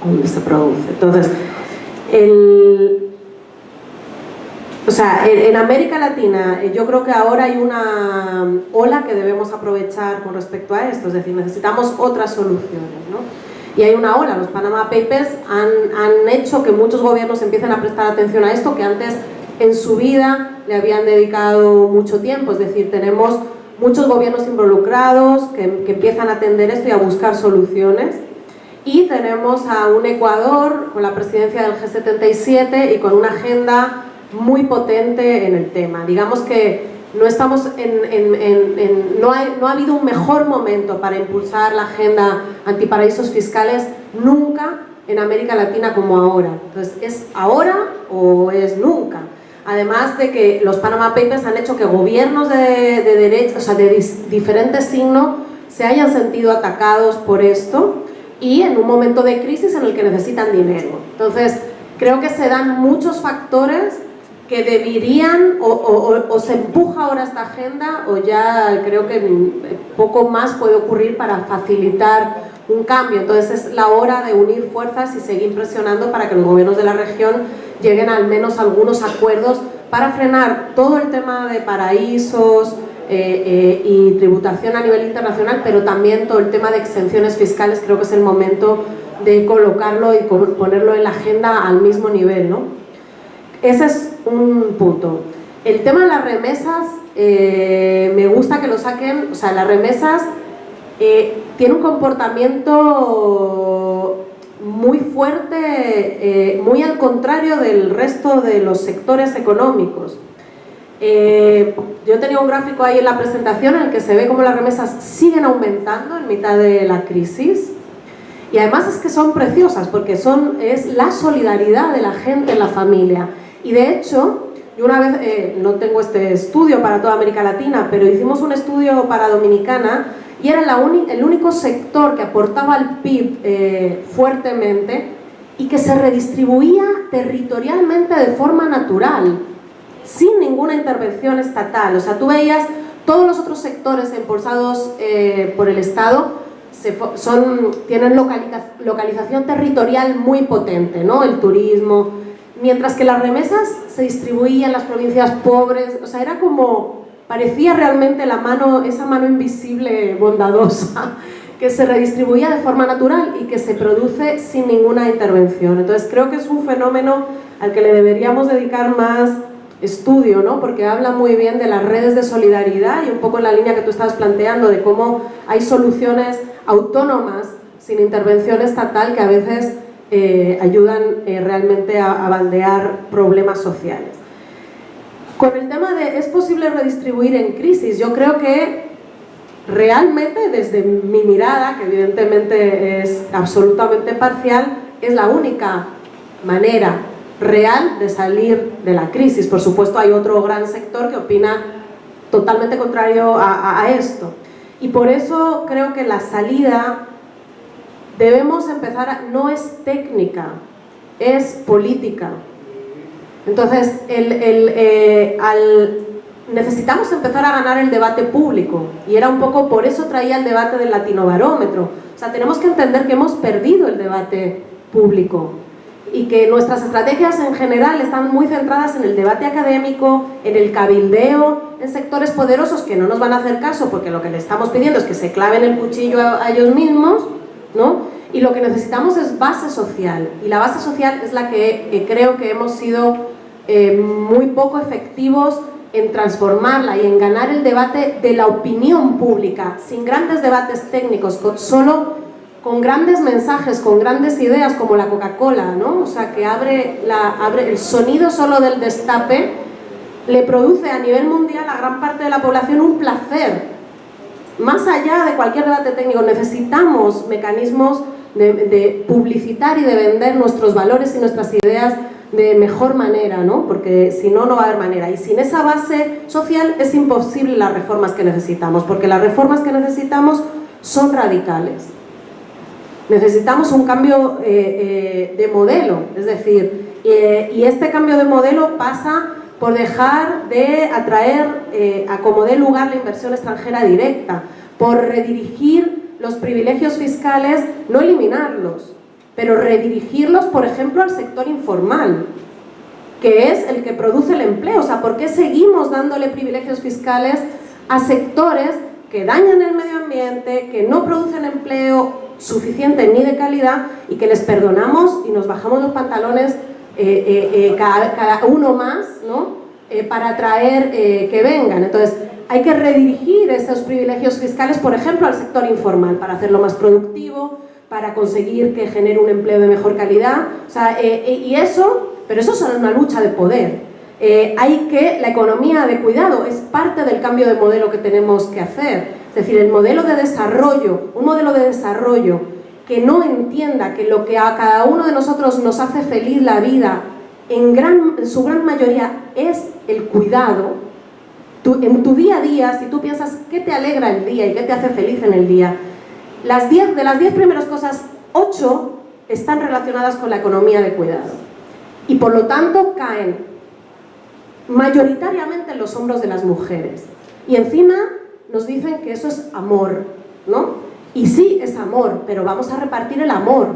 donde se produce. Entonces, en América Latina yo creo que ahora hay una ola que debemos aprovechar con respecto a esto, es decir, necesitamos otras soluciones, ¿no? Y hay una ola, los Panama Papers han hecho que muchos gobiernos empiecen a prestar atención a esto que antes en su vida le habían dedicado mucho tiempo, es decir, tenemos muchos gobiernos involucrados que empiezan a atender esto y a buscar soluciones. y tenemos a un Ecuador con la presidencia del G77 y con una agenda muy potente en el tema. Digamos que no estamos no ha habido un mejor momento para impulsar la agenda antiparaísos fiscales nunca en América Latina como ahora. Entonces, ¿es ahora o es nunca? Además de que los Panama Papers han hecho que gobiernos de derecha, o sea, de diferentes signos, se hayan sentido atacados por esto y en un momento de crisis en el que necesitan dinero. Entonces, creo que se dan muchos factores que deberían, o se empuja ahora esta agenda, o ya creo que poco más puede ocurrir para facilitar un cambio. Entonces es la hora de unir fuerzas y seguir presionando para que los gobiernos de la región lleguen al menos a algunos acuerdos para frenar todo el tema de paraísos y tributación a nivel internacional, pero también todo el tema de exenciones fiscales. Creo que es el momento de colocarlo y ponerlo en la agenda al mismo nivel, ¿no? Ese es un punto. El tema de las remesas, me gusta que lo saquen. O sea, las remesas tiene un comportamiento muy fuerte, muy al contrario del resto de los sectores económicos. Yo tenía un gráfico ahí en la presentación en el que se ve cómo las remesas siguen aumentando en mitad de la crisis, y además es que son preciosas porque es la solidaridad de la gente en la familia. Y de hecho, yo una vez, no tengo este estudio para toda América Latina, pero hicimos un estudio para Dominicana y era el único sector que aportaba al PIB fuertemente y que se redistribuía territorialmente de forma natural, sin ninguna intervención estatal. O sea, tú veías todos los otros sectores impulsados por el Estado tienen localización territorial muy potente, ¿no? El turismo, mientras que las remesas se distribuían en las provincias pobres. O sea, era como, parecía realmente esa mano invisible bondadosa que se redistribuía de forma natural y que se produce sin ninguna intervención. Entonces creo que es un fenómeno al que le deberíamos dedicar más estudio, ¿no? Porque habla muy bien de las redes de solidaridad y un poco en la línea que tú estabas planteando de cómo hay soluciones autónomas sin intervención estatal que a veces ayudan realmente a bandear problemas sociales. Con el tema de ¿es posible redistribuir en crisis? Yo creo que realmente, desde mi mirada, que evidentemente es absolutamente parcial, es la única manera real de salir de la crisis. Por supuesto, hay otro gran sector que opina totalmente contrario a esto. Y por eso creo que la salida debemos empezar no es técnica, es política. Entonces, necesitamos empezar a ganar el debate público, y era un poco por eso traía el debate del Latinobarómetro. O sea, tenemos que entender que hemos perdido el debate público y que nuestras estrategias en general están muy centradas en el debate académico, en el cabildeo, en sectores poderosos que no nos van a hacer caso porque lo que le estamos pidiendo es que se claven el cuchillo a ellos mismos, ¿no? Y lo que necesitamos es base social, y la base social es la que creo que hemos sido muy poco efectivos en transformarla y en ganar el debate de la opinión pública, sin grandes debates técnicos, solo con grandes mensajes, con grandes ideas como la Coca-Cola, ¿no? O sea, que abre el sonido solo del destape, le produce a nivel mundial a gran parte de la población un placer. Más allá de cualquier debate técnico, necesitamos mecanismos de publicitar y de vender nuestros valores y nuestras ideas de mejor manera, ¿no? Porque si no, no va a haber manera. Y sin esa base social es imposible las reformas que necesitamos, porque las reformas que necesitamos son radicales. Necesitamos un cambio de modelo, es decir, y este cambio de modelo pasa por dejar de atraer a como dé lugar la inversión extranjera directa, por redirigir los privilegios fiscales, no eliminarlos, pero redirigirlos, por ejemplo, al sector informal, que es el que produce el empleo. O sea, ¿por qué seguimos dándole privilegios fiscales a sectores que dañan el medio ambiente, que no producen empleo suficiente ni de calidad, y que les perdonamos y nos bajamos los pantalones cada uno más, ¿no? Para atraer que vengan? Entonces, hay que redirigir esos privilegios fiscales, por ejemplo, al sector informal, para hacerlo más productivo, para conseguir que genere un empleo de mejor calidad. O sea, pero eso es una lucha de poder. La economía de cuidado es parte del cambio de modelo que tenemos que hacer. Es decir, el modelo de desarrollo, un modelo de desarrollo que no entienda que lo que a cada uno de nosotros nos hace feliz la vida, en su gran mayoría, es el cuidado. En tu día a día, si tú piensas qué te alegra el día y qué te hace feliz en el día, de las 10 primeras cosas, 8 están relacionadas con la economía de cuidado. Y por lo tanto caen mayoritariamente en los hombros de las mujeres. Y encima nos dicen que eso es amor, ¿no? Y sí, es amor, pero vamos a repartir el amor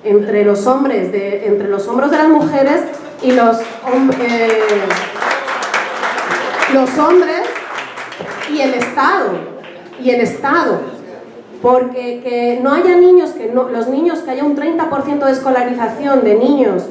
entre los hombros de las mujeres y los hombres y el Estado. Porque que no haya niños, los niños, que haya un 30% de escolarización de niños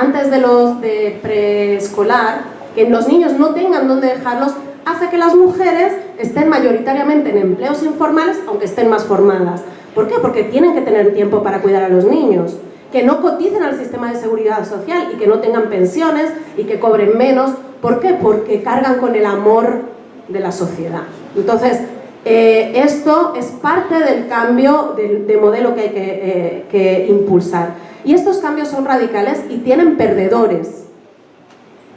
antes de preescolar, que los niños no tengan dónde dejarlos, hace que las mujeres estén mayoritariamente en empleos informales, aunque estén más formadas. ¿Por qué? Porque tienen que tener tiempo para cuidar a los niños, que no coticen al sistema de seguridad social y que no tengan pensiones y que cobren menos. ¿Por qué? Porque cargan con el amor de la sociedad. Entonces, esto es parte del cambio de modelo que hay que impulsar. Y estos cambios son radicales y tienen perdedores.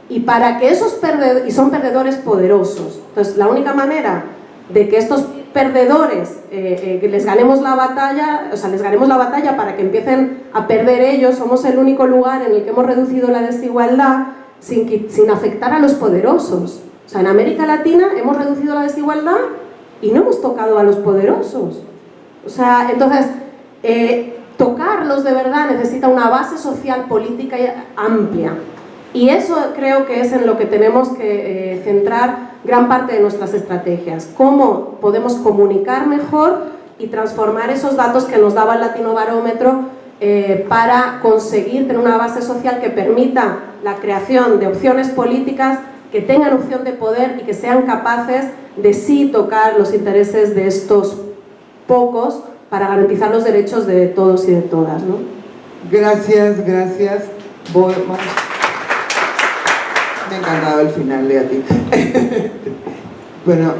Y para que son perdedores poderosos. Entonces, la única manera de que estos perdedores les ganemos la batalla para que empiecen a perder ellos, somos el único lugar en el que hemos reducido la desigualdad sin afectar a los poderosos. O sea, en América Latina hemos reducido la desigualdad y no hemos tocado a los poderosos. O sea, entonces, tocarlos de verdad necesita una base social política amplia. Y eso creo que es en lo que tenemos que centrar gran parte de nuestras estrategias. Cómo podemos comunicar mejor y transformar esos datos que nos daba el Latinobarómetro para conseguir tener una base social que permita la creación de opciones políticas que tengan opción de poder y que sean capaces de sí tocar los intereses de estos pocos para garantizar los derechos de todos y de todas, ¿no? Gracias. Me ha encantado el final de a ti. Bueno,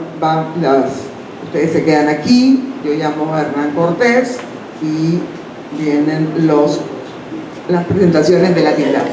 ustedes se quedan aquí, yo llamo a Hernán Cortés y vienen las presentaciones de la tienda.